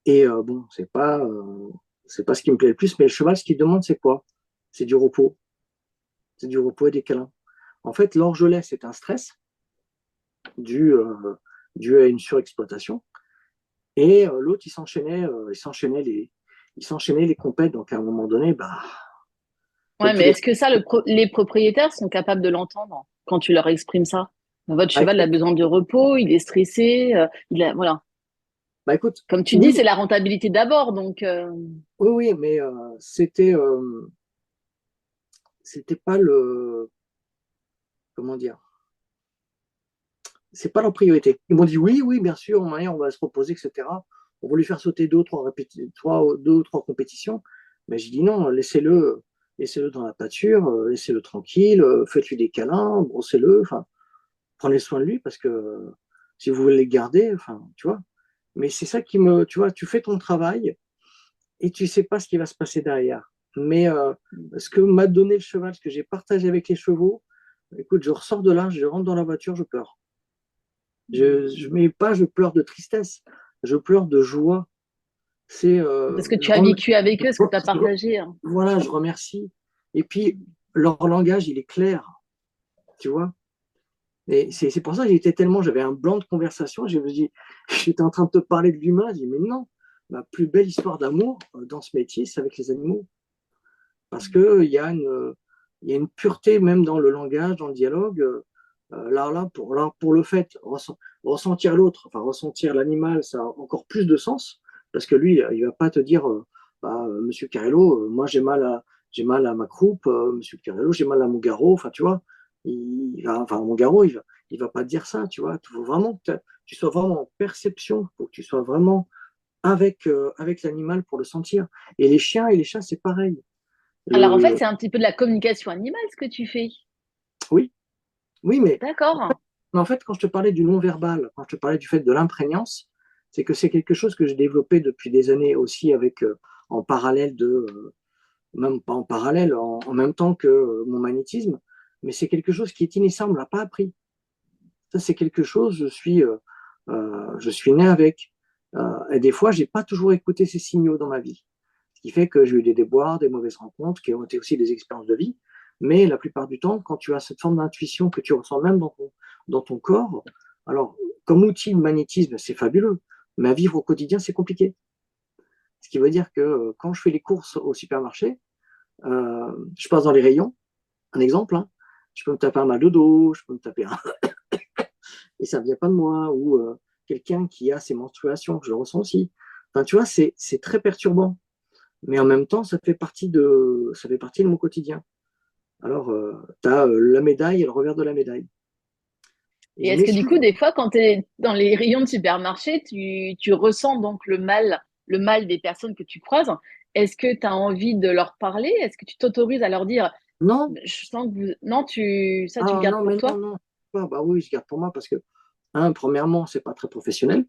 Et bon, c'est pas ce qui me plaît le plus, mais le cheval, ce qu'il demande, c'est quoi? C'est du repos. C'est du repos et des câlins. En fait, l'orgelet, c'est un stress dû, euh, dû à une surexploitation. Et l'autre, il s'enchaînait les compètes. Donc, à un moment donné, bah, comme Ouais, tous mais les. est-ce que ça, les propriétaires sont capables de l'entendre quand tu leur exprimes ça? Votre Bah, cheval a écoute, besoin de repos, il est stressé, voilà. bah, écoute, Comme tu dis, oui, c'est la rentabilité d'abord, donc oui, oui, mais c'était pas le. Comment dire? C'est pas leur priorité. Ils m'ont dit oui, oui, bien sûr, on va se reposer, etc. On va lui faire sauter deux ou trois compétitions. Mais j'ai dit non, laissez-le dans la pâture, laissez-le tranquille, faites-lui des câlins, brossez-le, enfin, prenez soin de lui parce que si vous voulez le garder, enfin, tu vois. Mais c'est ça tu vois, tu fais ton travail et tu sais pas ce qui va se passer derrière. Mais ce que m'a donné le cheval, ce que j'ai partagé avec les chevaux, écoute, je ressors de là, je rentre dans la voiture, je pleure. Mais pas, je pleure de tristesse, je pleure de joie. C'est, parce que tu as vécu avec eux ce que tu as partagé, hein. voilà, je remercie. Et puis, leur langage, il est clair, tu vois. Et c'est pour ça que j'avais un blanc de conversation. Je me dis, j'étais en train de te parler de l'humain. Je dis, mais non, ma plus belle histoire d'amour dans ce métier, c'est avec les animaux. Parce il y a une pureté même dans le langage, dans le dialogue. Pour le fait, ressentir l'autre, enfin ressentir l'animal, ça a encore plus de sens. Parce que lui, il va pas te dire, bah, Monsieur Carrello, moi j'ai mal à ma croupe, Monsieur Carrello, j'ai mal à mon garrot. Enfin, tu vois, enfin, mon garrot, il va pas te dire ça, tu vois. Il faut vraiment que tu sois vraiment en perception, faut que tu sois vraiment avec l'animal pour le sentir. Et les chiens et les chats, c'est pareil. Alors en fait, Le, c'est un petit peu de la communication animale ce que tu fais. oui, oui, D'accord. mais en fait, quand je te parlais du non-verbal, quand je te parlais du fait de l'imprégnance, c'est que c'est quelque chose que j'ai développé depuis des années aussi en parallèle même pas en parallèle, en même temps que mon magnétisme, mais c'est quelque chose qui est inné, on ne l'a pas appris. Ça, c'est quelque chose, je suis né avec. Et des fois, j'ai pas toujours écouté ces signaux dans ma vie. Ce qui fait que j'ai eu des déboires, des mauvaises rencontres, qui ont été aussi des expériences de vie. Mais la plupart du temps, quand tu as cette forme d'intuition que tu ressens même dans ton corps, alors, comme outil, le magnétisme, c'est fabuleux. Mais à vivre au quotidien, c'est compliqué. Ce qui veut dire que quand je fais les courses au supermarché, je passe dans les rayons, un exemple, hein, je peux me taper un mal de dos, je peux me taper un, et ça ne vient pas de moi, ou quelqu'un qui a ses menstruations, je le ressens aussi. Enfin, tu vois, c'est très perturbant, mais en même temps, ça fait partie de mon quotidien. Alors, tu as la médaille et le revers de la médaille. Et Et je est-ce que du m'excuse. coup, des fois, quand tu es dans les rayons de supermarché, tu ressens donc le mal des personnes que tu croises. Est-ce que tu as envie de leur parler? Est-ce que tu t'autorises à leur dire, Non, Je sens que vous... Non, ça, tu le ah gardes non, pour mais non, toi? non. Ah, bah oui, je garde pour moi parce que, premièrement, c'est pas très professionnel.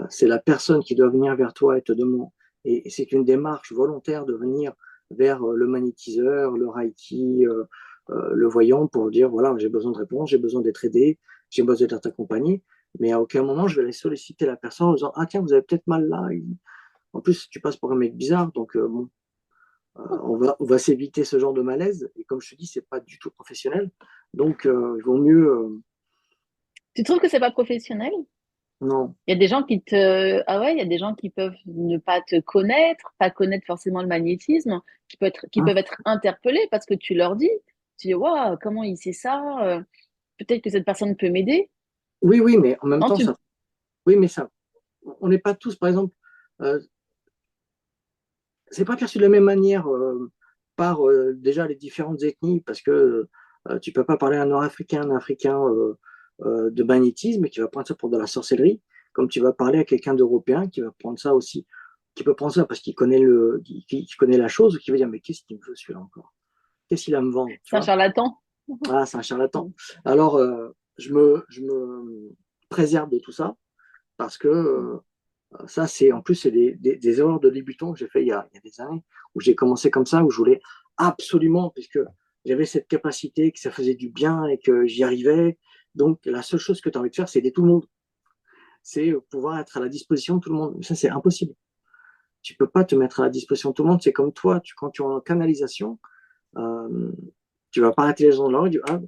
C'est la personne qui doit venir vers toi et te demander. Et c'est une démarche volontaire de venir vers le magnétiseur, le Reiki, le voyant pour dire voilà, j'ai besoin de réponse, j'ai besoin d'être aidé, j'ai besoin d'être accompagné. Mais à aucun moment, je vais aller solliciter la personne en disant ah, tiens, vous avez peut-être mal là. En plus, tu passes pour un mec bizarre, donc bon, on va s'éviter ce genre de malaise. Et comme je te dis, c'est pas du tout professionnel. Donc, il vaut mieux. Tu trouves que c'est pas professionnel? Non. Il y a des gens qui te... Ah ouais, il y a des gens qui peuvent ne pas te connaître, pas connaître forcément le magnétisme, qui peuvent être interpellés parce que tu leur dis. Tu dis, waouh, comment il sait ça? Peut-être que cette personne peut m'aider. Oui, oui, mais en même Non, temps, tu... ça. Oui, mais ça. On n'est pas tous, par exemple, euh, c'est pas perçu de la même manière par déjà les différentes ethnies, parce que tu peux pas parler à un Nord-Africain, un Africain de magnétisme qui va prendre ça pour de la sorcellerie, comme tu vas parler à quelqu'un d'Européen qui va prendre ça aussi, qui peut prendre ça parce qu'il connaît qui connaît la chose, qui va dire mais qu'est-ce qu'il me veut celui-là encore? Qu'est-ce qu'il a à me vendre, tu C'est un vois? charlatan. Ah, c'est un charlatan. Alors je me préserve de tout ça parce que ça, c'est en plus, c'est des erreurs de débutant que j'ai fait il y a des années, où j'ai commencé comme ça, où je voulais absolument, puisque j'avais cette capacité, que ça faisait du bien et que j'y arrivais. Donc, la seule chose que tu as envie de faire, c'est aider tout le monde. C'est pouvoir être à la disposition de tout le monde. Mais ça, c'est impossible. Tu peux pas te mettre à la disposition de tout le monde. C'est comme toi, quand tu es en canalisation, euh, tu vas pas arrêter les gens de l'oreille, ah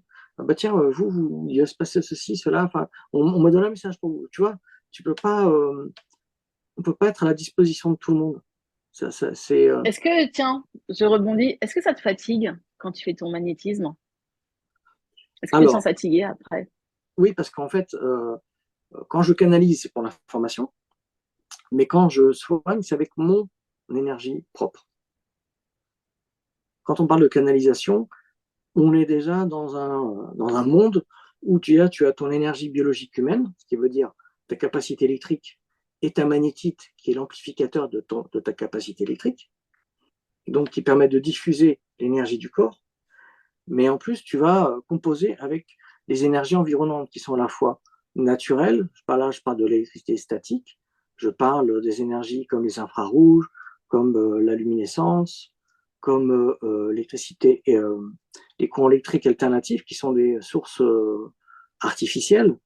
bah tiens, il va se passer ceci, cela. Enfin, on me donne un message pour vous. Tu vois, tu peux pas. On peut pas être à la disposition de tout le monde. C'est Est-ce que, tiens, je rebondis, est-ce que ça te fatigue quand tu fais ton magnétisme? Est-ce que tu te sens alors fatigué après? oui parce qu'en fait quand je canalise c'est pour l'information, mais quand je soigne c'est avec mon énergie propre. Quand on parle de canalisation, on est déjà dans un monde où tu as ton énergie biologique humaine, ce qui veut dire ta capacité électrique et ta magnétite qui est l'amplificateur de ta capacité électrique, donc qui permet de diffuser l'énergie du corps. Mais en plus, tu vas composer avec les énergies environnantes qui sont à la fois naturelles, je parle de l'électricité statique, je parle des énergies comme les infrarouges, comme la luminescence, comme l'électricité et les courants électriques alternatifs qui sont des sources artificielles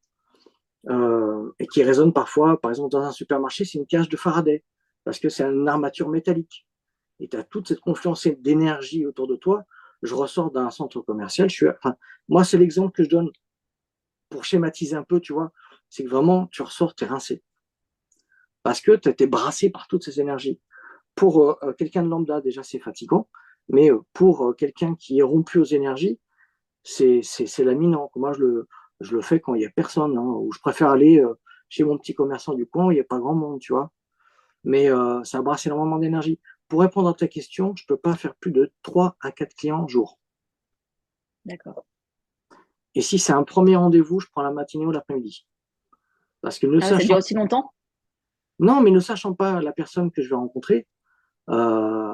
et qui résonnent parfois, par exemple dans un supermarché, c'est une cage de Faraday parce que c'est une armature métallique et tu as toute cette confiance d'énergie autour de toi. Je ressors d'un centre commercial, moi, c'est l'exemple que je donne pour schématiser un peu, tu vois, c'est que vraiment, tu ressors, tu es rincé. Parce que tu as été brassé par toutes ces énergies. Pour quelqu'un de lambda, déjà, c'est fatigant, mais pour quelqu'un qui est rompu aux énergies, c'est laminant. Moi, je le fais quand il n'y a personne, hein, ou je préfère aller chez mon petit commerçant du coin où il n'y a pas grand monde, tu vois. Mais ça brasse énormément d'énergie. Pour répondre à ta question, je ne peux pas faire plus de 3 à 4 clients jour. D'accord. Et si c'est un premier rendez-vous, je prends la matinée ou l'après-midi. Parce que ne Ah ouais, ça dure sachant, aussi longtemps? non, mais ne sachant pas la personne que je vais rencontrer, euh,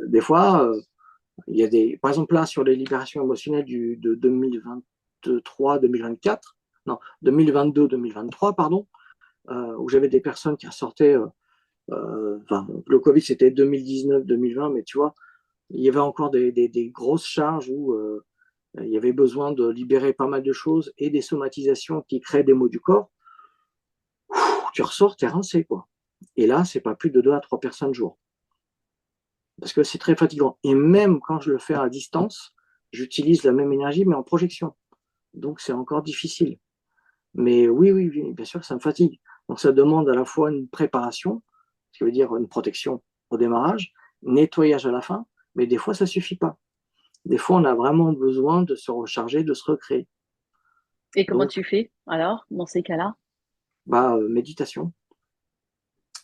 des fois, il y a par exemple là, sur les libérations émotionnelles de 2023-2024, non, 2022-2023, pardon, où j'avais des personnes qui ressortaient, enfin, le Covid c'était 2019-2020, mais tu vois, il y avait encore des grosses charges où il y avait besoin de libérer pas mal de choses et des somatisations qui créent des maux du corps. Tu ressors, t'es rincé, quoi. Et là, c'est pas plus de 2 à 3 personnes jour. Parce que c'est très fatigant. Et même quand je le fais à distance, j'utilise la même énergie, mais en projection. Donc, c'est encore difficile. Mais oui, oui, oui, bien sûr, ça me fatigue. Donc, ça demande à la fois une préparation, ce qui veut dire une protection au démarrage, nettoyage à la fin, mais des fois, ça suffit pas. Des fois, on a vraiment besoin de se recharger, de se recréer. Et comment Donc, tu fais alors, dans ces cas-là? méditation.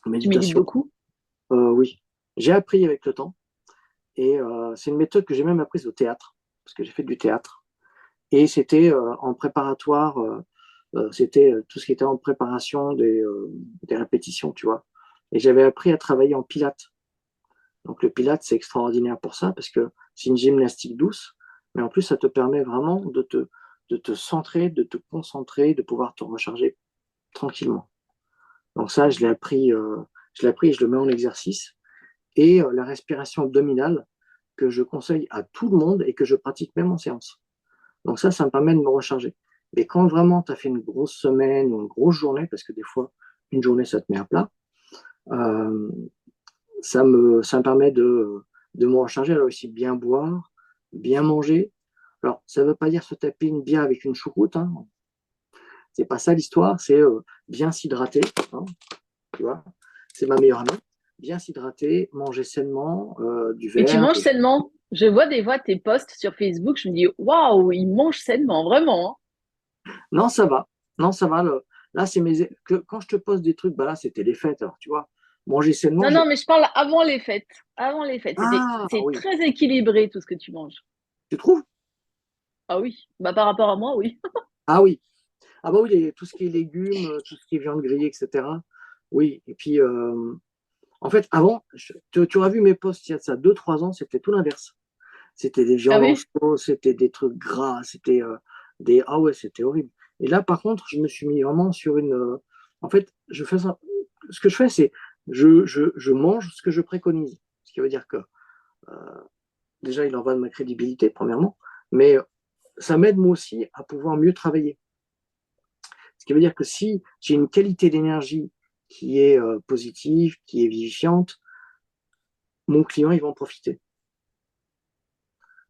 Tu médites Méditation, beaucoup? oui. J'ai appris avec le temps. Et c'est une méthode que j'ai même apprise au théâtre, parce que j'ai fait du théâtre. Et c'était en préparatoire, c'était tout ce qui était en préparation des répétitions, tu vois. Et j'avais appris à travailler en pilates. Donc le Pilates, c'est extraordinaire pour ça, parce que c'est une gymnastique douce, mais en plus, ça te permet vraiment de te centrer, de te concentrer, de pouvoir te recharger tranquillement. Donc ça, je l'ai appris et je le mets en exercice. Et la respiration abdominale, que je conseille à tout le monde et que je pratique même en séance. Donc ça me permet de me recharger. Mais quand vraiment tu as fait une grosse semaine ou une grosse journée, parce que des fois, une journée, ça te met à plat, euh, ça me permet de me recharger. Alors aussi, bien boire, bien manger. Alors, ça ne veut pas dire se taper une bière avec une choucroute, hein. C'est pas ça l'histoire, c'est bien s'hydrater, hein, tu vois. C'est ma meilleure amie. Bien s'hydrater, manger sainement, du Et tu verre. manges sainement. Je vois des fois tes posts sur Facebook, je me dis, waouh, il mange sainement, vraiment, hein. Non, ça va. Non, ça va. Là, quand je te pose des trucs, bah là, c'était les fêtes. Alors, tu vois, manger sainement, Non, non, mais je parle avant les fêtes. Avant les fêtes. Ah C'est oui, très équilibré tout ce que tu manges. tu trouves? Ah oui. Bah, par rapport à moi, oui. Ah oui. Ah bah oui, tout ce qui est légumes, tout ce qui est viande grillée, etc. Oui. Et puis, en fait, avant, tu auras vu mes posts il y a de ça 2, 3 ans, c'était tout l'inverse. C'était des Ah viandes en oui. sauce, c'était des trucs gras, c'était Ah ouais, c'était horrible. Et là, par contre, je me suis mis vraiment sur une. En fait, je fais ça. Ce que je fais, c'est je mange ce que je préconise. Ce qui veut dire que euh, déjà, il en va de ma crédibilité, premièrement, mais ça m'aide moi aussi à pouvoir mieux travailler. Ce qui veut dire que si j'ai une qualité d'énergie qui est positive, qui est vivifiante, mon client, il va en profiter.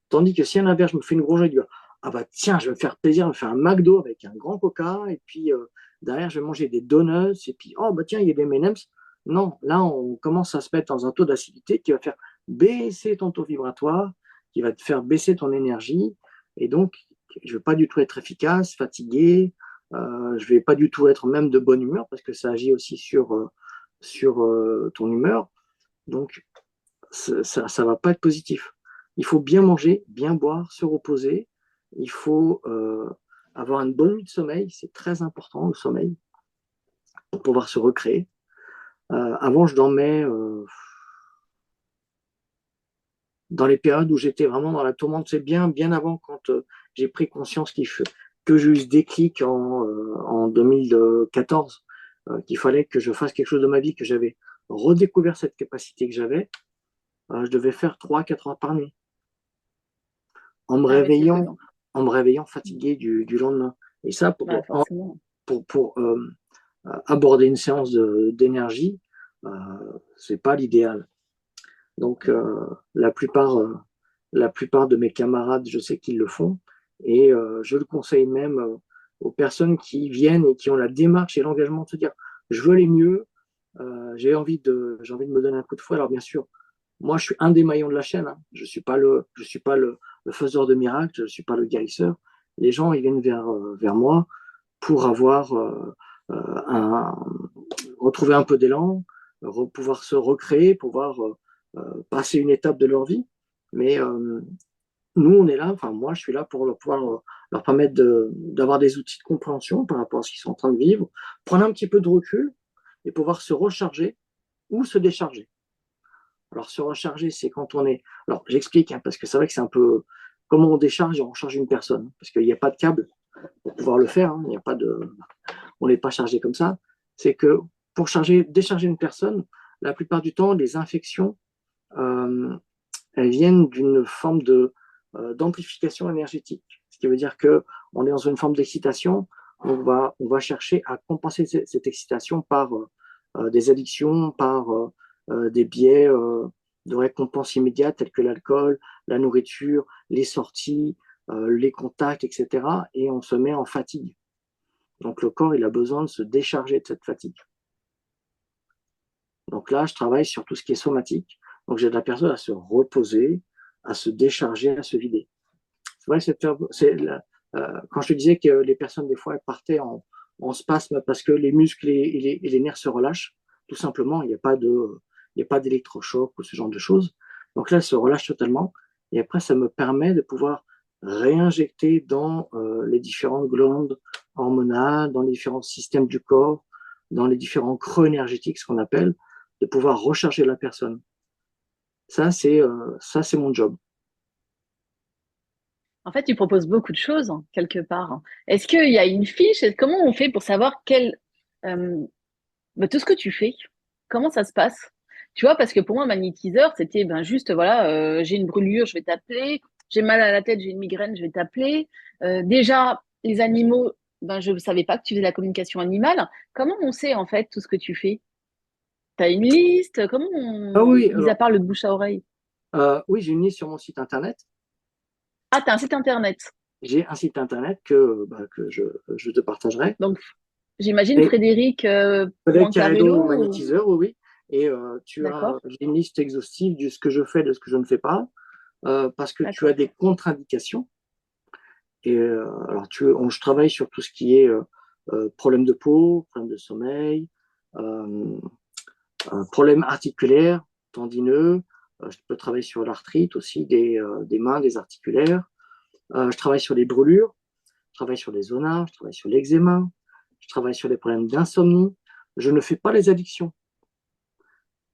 Tandis que si à l'inverse, je me fais une grosse journée, je dis, ah bah tiens, je vais me faire plaisir, je vais me faire un McDo avec un grand coca, et puis derrière, je vais manger des donuts, et puis, oh bah tiens, il y a des M&M's. Non, là, on commence à se mettre dans un taux d'acidité qui va faire baisser ton taux vibratoire, qui va te faire baisser ton énergie, et donc, je ne vais pas du tout être efficace, fatigué, je ne vais pas du tout être même de bonne humeur, parce que ça agit aussi sur ton humeur. Donc, ça ne va pas être positif. Il faut bien manger, bien boire, se reposer. Il faut avoir une bonne nuit de sommeil. C'est très important, le sommeil, pour pouvoir se recréer. Avant, je dormais dans les périodes où j'étais vraiment dans la tourmente. C'est bien avant, quand j'ai pris conscience que j'ai eu ce déclic en 2014, qu'il fallait que je fasse quelque chose de ma vie, que j'avais redécouvert cette capacité que j'avais. Je devais faire 3, 4 heures par nuit, en me Ah oui, c'est réveillant, fréquent. en me réveillant fatigué du lendemain. Et ça, Bah, forcément. pour aborder une séance d'énergie, euh, c'est pas l'idéal. Donc, la plupart de mes camarades, je sais qu'ils le font, et je le conseille même aux personnes qui viennent et qui ont la démarche et l'engagement de se dire, je veux aller mieux, j'ai envie de me donner un coup de fouet. Alors bien sûr, moi, je suis un des maillons de la chaîne, hein. Je suis pas le faiseur de miracles, je ne suis pas le guérisseur. Les gens, ils viennent vers moi pour avoir un, retrouver un peu d'élan, pouvoir se recréer, pouvoir passer une étape de leur vie. Mais nous, on est là, enfin, moi, je suis là pour pouvoir leur permettre d'avoir des outils de compréhension par rapport à ce qu'ils sont en train de vivre, prendre un petit peu de recul et pouvoir se recharger ou se décharger. Alors, se recharger, c'est quand on est. Alors, j'explique, hein, parce que c'est vrai que c'est un peu. Comment on décharge et on recharge une personne. Parce qu'il n'y a pas de câble pour pouvoir le faire, hein. Il n'y a pas de. On n'est pas chargé comme ça. C'est que pour décharger une personne, la plupart du temps, les infections, euh, elles viennent d'une forme d'amplification énergétique. Ce qui veut dire qu'on est dans une forme d'excitation. On va chercher à compenser cette excitation par des addictions, par des biais de récompense immédiate tels que l'alcool, la nourriture, les sorties, les contacts, etc. Et on se met en fatigue. Donc le corps, il a besoin de se décharger de cette fatigue. Donc là, je travaille sur tout ce qui est somatique. Donc j'aide la personne à se reposer, à se décharger, à se vider. C'est vrai que quand je te disais que les personnes, des fois, elles partaient en spasme parce que les muscles et les nerfs se relâchent, tout simplement, il n'y a pas d'électrochoc ou ce genre de choses. Donc là, elles se relâchent totalement. Et après, ça me permet de pouvoir réinjecter dans les différentes glandes hormonales, dans les différents systèmes du corps, dans les différents creux énergétiques, ce qu'on appelle, de pouvoir recharger la personne. Ça, c'est mon job. En fait, tu proposes beaucoup de choses, hein, quelque part, hein. Est-ce qu'il y a une fiche? Comment on fait pour savoir euh, tout ce que tu fais? Comment ça se passe? Tu vois, parce que pour moi, magnétiseur, c'était ben, juste, voilà, j'ai une brûlure, je vais t'appeler. J'ai mal à la tête, j'ai une migraine, je vais t'appeler. Déjà, les animaux, ben, je ne savais pas que tu faisais de la communication animale. Comment on sait, en fait, tout ce que tu fais? Tu as une liste? Ah oui, Mis à alors, part le bouche à oreille? oui, j'ai une liste sur mon site internet. Ah, tu as un site internet. J'ai un site internet que je te partagerai. Donc, j'imagine Et Frédéric Frédéric Carrello, Poincarello ou... magnétiseur, oui, oui. Et D'accord, j'ai une liste exhaustive de ce que je fais, de ce que je ne fais pas, parce que tu as d'accord. des contre-indications. Et alors, je travaille sur tout ce qui est problème de peau, problème de sommeil, euh, problème articulaire, tendineux. Je peux travailler sur l'arthrite aussi des mains, des articulaires. Je travaille sur les brûlures, je travaille sur les zonages, je travaille sur l'eczéma, je travaille sur les problèmes d'insomnie. Je ne fais pas les addictions.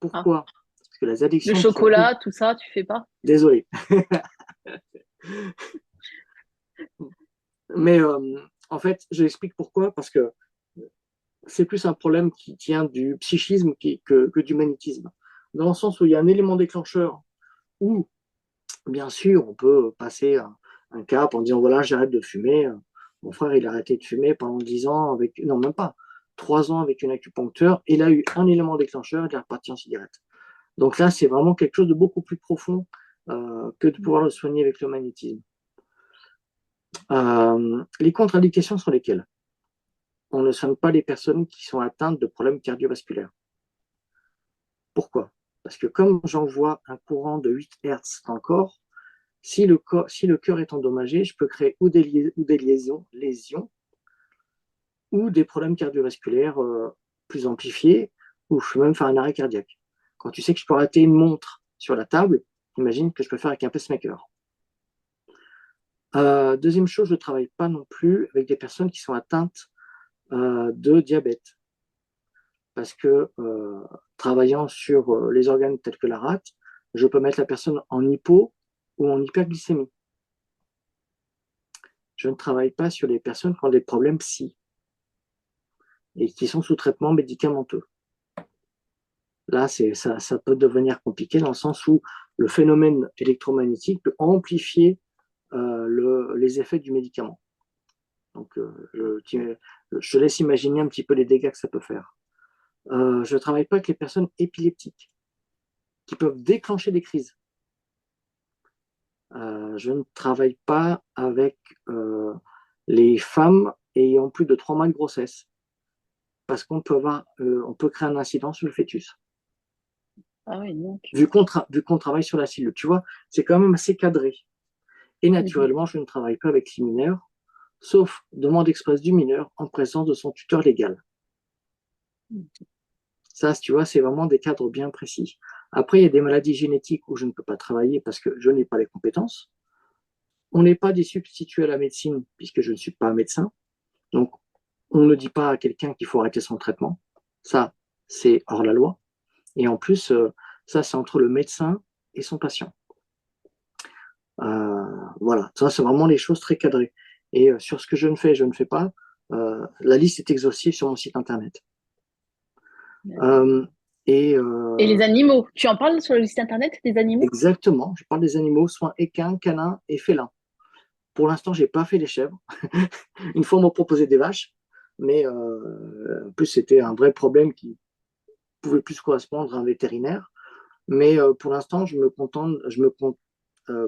Ah. Pourquoi? Parce que les Le addictions sont plus... chocolat, tout ça, tu fais pas? Désolé. Mais en fait, je explique pourquoi. Parce que c'est plus un problème qui tient du psychisme que du magnétisme. Dans le sens où il y a un élément déclencheur où, bien sûr, on peut passer un cap en disant, voilà, j'arrête de fumer. Mon frère, il a arrêté de fumer pendant 10 ans avec, non, même pas, 3 ans avec une acupuncture. Il a eu un élément déclencheur, il est reparti en cigarette. Donc là, c'est vraiment quelque chose de beaucoup plus profond que de pouvoir le soigner avec le magnétisme. Les contre-indications sont lesquelles? On ne soigne pas les personnes qui sont atteintes de problèmes cardiovasculaires. Pourquoi? Parce que comme j'envoie un courant de 8 Hertz dans le corps, si le cœur est endommagé, je peux créer ou des lésions ou des problèmes cardiovasculaires plus amplifiés, ou je peux même faire un arrêt cardiaque. Quand tu sais que je peux arrêter une montre sur la table, imagine que je peux faire avec un pacemaker. Deuxième chose, je ne travaille pas non plus avec des personnes qui sont atteintes de diabète. Parce que travaillant sur les organes tels que la rate, je peux mettre la personne en hypo ou en hyperglycémie. Je ne travaille pas sur les personnes qui ont des problèmes psy et qui sont sous traitement médicamenteux. Là, ça peut devenir compliqué dans le sens où le phénomène électromagnétique peut amplifier les effets du médicament. Donc, je laisse imaginer un petit peu les dégâts que ça peut faire. Je ne travaille pas avec les personnes épileptiques qui peuvent déclencher des crises. Je ne travaille pas avec les femmes ayant plus de 3 mois de grossesse parce on peut créer un incident sur le fœtus. Ah oui, donc. Vu qu'on travaille sur la cellule, tu vois, c'est quand même assez cadré. Et Mhm. naturellement, je ne travaille pas avec les mineurs, sauf demande expresse du mineur en présence de son tuteur légal. Ça, tu vois, c'est vraiment des cadres bien précis. Après, il y a des maladies génétiques où je ne peux pas travailler parce que je n'ai pas les compétences. On n'est pas des substituts à la médecine puisque je ne suis pas médecin. Donc, on ne dit pas à quelqu'un qu'il faut arrêter son traitement. Ça, c'est hors la loi. Et en plus, ça, c'est entre le médecin et son patient. Voilà, ça, c'est vraiment les choses très cadrées. Et sur ce que je ne fais, je ne fais pas. La liste est exhaustive sur mon site internet. D'accord. Euh, et Et les animaux, tu en parles sur le site internet des animaux? exactement, je parle des animaux, soins équins, canins et félins. Pour l'instant, j'ai pas fait les chèvres. Une fois, on m'a proposé des vaches, mais en plus, c'était un vrai problème qui pouvait plus correspondre à un vétérinaire. Mais pour l'instant,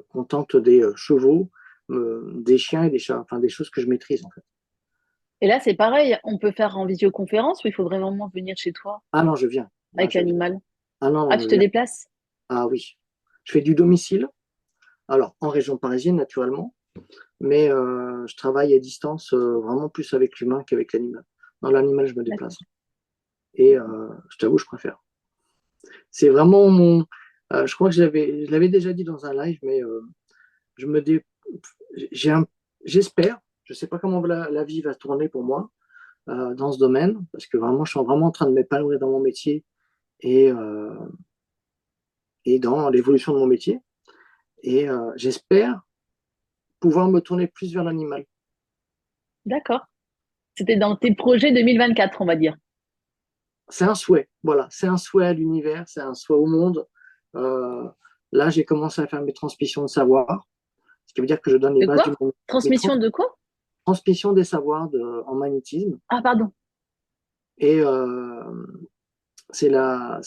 contente des chevaux, des chiens et des chats, enfin des choses que je maîtrise en fait. Et là, c'est pareil, on peut faire en visioconférence ou il faut vraiment venir chez toi Ah non, je viens. Ah, avec je viens. l'animal? Ah non, Ah, non, tu je te viens. déplaces? Ah oui. Je fais du domicile, alors en région parisienne naturellement, mais je travaille à distance vraiment plus avec l'humain qu'avec l'animal. Dans l'animal, je me D'accord. déplace. Et je t'avoue, je préfère. C'est vraiment mon. Je crois que je l'avais déjà dit dans un live, mais je me dé... j'ai un... j'espère, je ne sais pas comment la vie va tourner pour moi dans ce domaine, parce que vraiment, je suis vraiment en train de m'épanouir dans mon métier et, et dans l'évolution de mon métier. Et j'espère pouvoir me tourner plus vers l'animal. D'accord. C'était dans tes projets 2024, on va dire. C'est un souhait, voilà, c'est un souhait à l'univers, c'est un souhait au monde. Euh, Là, j'ai commencé à faire mes transmissions de savoir, ce qui veut dire que je donne les De bases quoi? du monde, mes Transmission de quoi? transmissions des savoirs en magnétisme. Ah, pardon. Et c'est la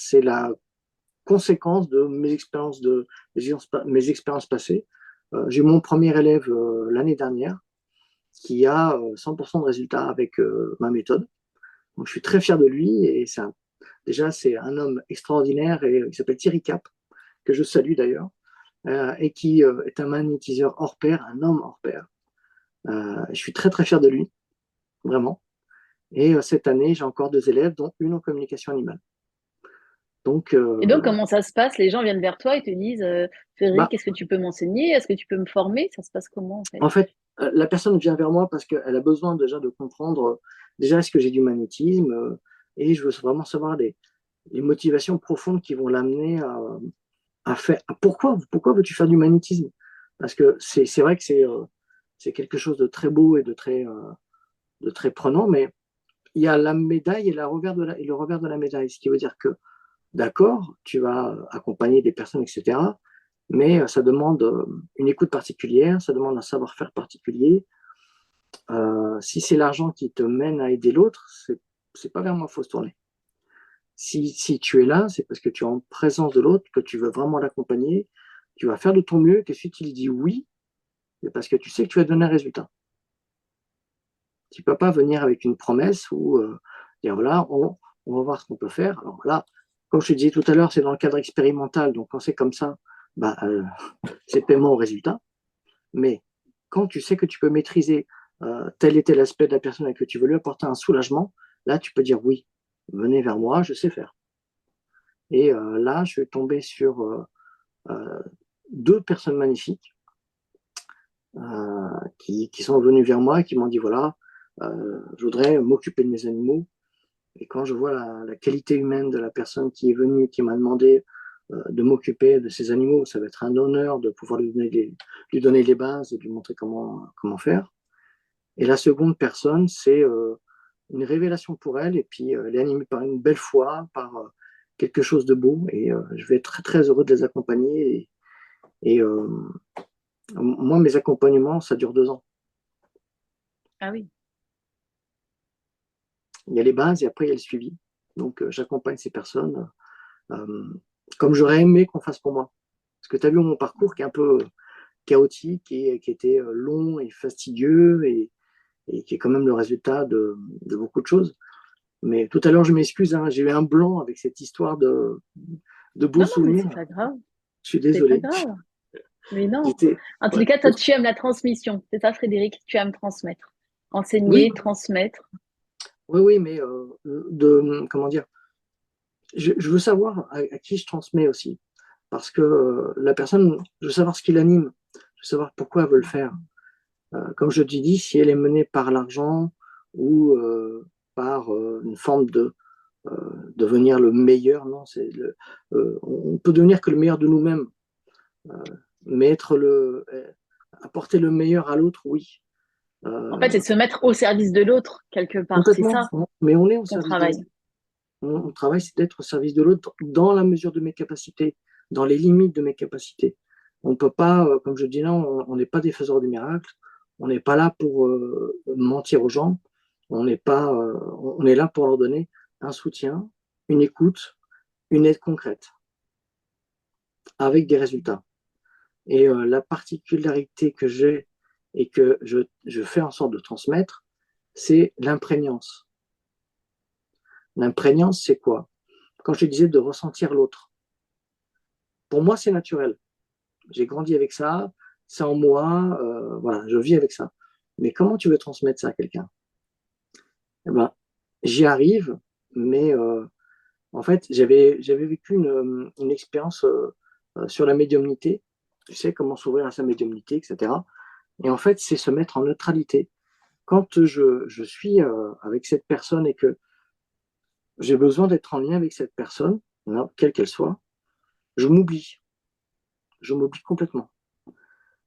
conséquence de mes expériences passées. J'ai eu mon premier élève l'année dernière qui a 100% de résultats avec ma méthode. Donc, je suis très fier de lui et déjà, c'est un homme extraordinaire et il s'appelle Thierry Cap, que je salue d'ailleurs, et qui est un magnétiseur hors pair, un homme hors pair. Je suis très très fier de lui, vraiment. Et cette année, j'ai encore 2 élèves, dont une en communication animale. Donc, Et donc, comment ça se passe? Les gens viennent vers toi et te disent, bah, Frédéric, est-ce que tu peux m'enseigner? Est-ce que tu peux me former? Ça se passe comment, en fait? en fait, la personne vient vers moi parce qu'elle a besoin déjà de comprendre déjà est-ce que j'ai du magnétisme et je veux vraiment savoir les motivations profondes qui vont l'amener à faire. Pourquoi veux-tu faire du magnétisme? Parce que c'est vrai que c'est quelque chose de très beau et de très prenant, mais il y a la médaille et et le revers de la médaille, ce qui veut dire que d'accord, tu vas accompagner des personnes, etc. Mais ça demande une écoute particulière, ça demande un savoir-faire particulier. Si c'est l'argent qui te mène à aider l'autre, c'est pas vers moi qu'il faut se tourner. Si tu es là, c'est parce que tu es en présence de l'autre, que tu veux vraiment l'accompagner, tu vas faire de ton mieux, que si tu lui dis oui, c'est parce que tu sais que tu vas donner un résultat. Tu ne peux pas venir avec une promesse ou dire voilà, on va voir ce qu'on peut faire. Alors là, comme je te disais tout à l'heure, c'est dans le cadre expérimental, donc quand c'est comme ça, bah, c'est paiement au résultat. Mais quand tu sais que tu peux maîtriser tel et tel aspect de la personne et que tu veux lui apporter un soulagement, là, tu peux dire oui, venez vers moi, je sais faire. Et là, je suis tombé sur 2 personnes magnifiques qui sont venues vers moi et qui m'ont dit voilà, je voudrais m'occuper de mes animaux. Et quand je vois la qualité humaine de la personne qui est venue, qui m'a demandé de m'occuper de ces animaux, ça va être un honneur de pouvoir lui donner les bases et lui montrer comment faire. Et la seconde personne, c'est une révélation pour elle, et puis elle est animée par une belle foi, par quelque chose de beau, et je vais être très très heureux de les accompagner. Et moi, mes accompagnements, ça dure 2 ans. Ah oui. Il y a les bases et après il y a le suivi. Donc j'accompagne ces personnes comme j'aurais aimé qu'on fasse pour moi. Parce que tu as vu mon parcours qui est un peu chaotique et qui était long et fastidieux et qui est quand même le résultat de beaucoup de choses. Mais tout à l'heure, je m'excuse, hein, j'ai eu un blanc avec cette histoire de beaux Non, non, mais souvenirs. c'est pas grave. Je suis C'est pas désolé. grave. Mais non. J'étais, En tous ouais. les cas, toi, tu aimes la transmission. C'est ça, Frédéric? Tu aimes transmettre. Oui, Enseigner, transmettre. oui, oui, mais comment dire, je veux savoir à qui je transmets aussi. Parce que la personne, je veux savoir ce qui l'anime, je veux savoir pourquoi elle veut le faire. Comme je te dis, si elle est menée par l'argent ou par une forme de devenir le meilleur, non, on peut devenir que le meilleur de nous-mêmes, euh, mais apporter le meilleur à l'autre, oui. En fait, c'est Euh, de se mettre au service de l'autre, quelque part. C'est Complètement, ça, mais on est au ton service de l'autre. travail. Mon travail, c'est d'être au service de l'autre dans la mesure de mes capacités, dans les limites de mes capacités. On ne peut pas, comme je dis là, on n'est pas des faiseurs de miracles. On n'est pas là pour mentir aux gens. On n'est pas, on est là pour leur donner un soutien, une écoute, une aide concrète, avec des résultats. Et la particularité que j'ai et que je fais en sorte de transmettre, c'est l'imprégnance. L'imprégnance, c'est quoi? Quand je disais de ressentir l'autre, pour moi, c'est naturel. J'ai grandi avec ça, c'est en moi, voilà, je vis avec ça. Mais comment tu veux transmettre ça à quelqu'un? Eh ben, j'y arrive, mais en fait, j'avais vécu une expérience sur la médiumnité. Tu sais comment s'ouvrir à sa médiumnité, etc. Et en fait, c'est se mettre en neutralité. Quand je suis avec cette personne et que j'ai besoin d'être en lien avec cette personne, quelle qu'elle soit, je m'oublie. Je m'oublie complètement.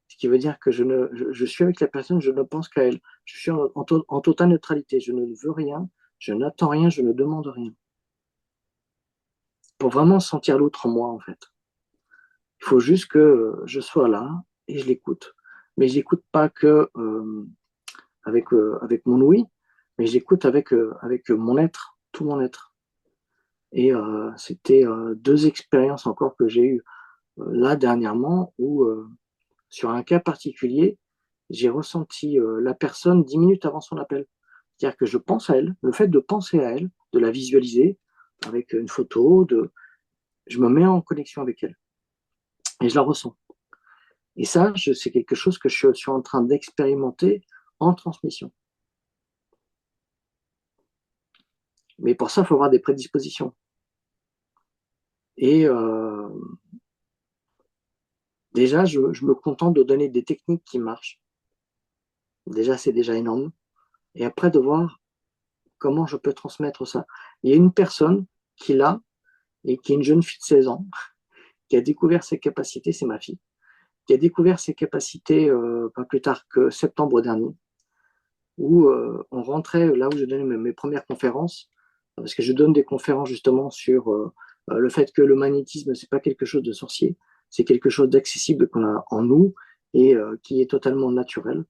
Ce qui veut dire que je suis avec la personne, je ne pense qu'à elle. Je suis en totale neutralité. Je ne veux rien, je n'attends rien, je ne demande rien. Pour vraiment sentir l'autre en moi, en fait. Il faut juste que je sois là et je l'écoute. Mais je l'écoute pas que avec mon ouïe, mais j'écoute avec mon être, tout mon être. Et c'était deux expériences encore que j'ai eues là dernièrement où, sur un cas particulier, j'ai ressenti la personne 10 minutes avant son appel. C'est-à-dire que je pense à elle, le fait de penser à elle, de la visualiser avec une photo, je me mets en connexion avec elle et je la ressens. Et ça, c'est quelque chose que je suis en train d'expérimenter en transmission. Mais pour ça, il faut avoir des prédispositions. Et déjà, je me contente de donner des techniques qui marchent. Déjà, c'est déjà énorme. Et après, de voir comment je peux transmettre ça. Il y a une personne qui l'a, et qui est une jeune fille de 16 ans, qui a découvert ses capacités, c'est ma fille, qui a découvert ses capacités pas plus tard que septembre dernier, où on rentrait là où je donnais mes premières conférences, parce que je donne des conférences justement sur le fait que le magnétisme, c'est pas quelque chose de sorcier, c'est quelque chose d'accessible qu'on a en nous et qui est totalement naturel.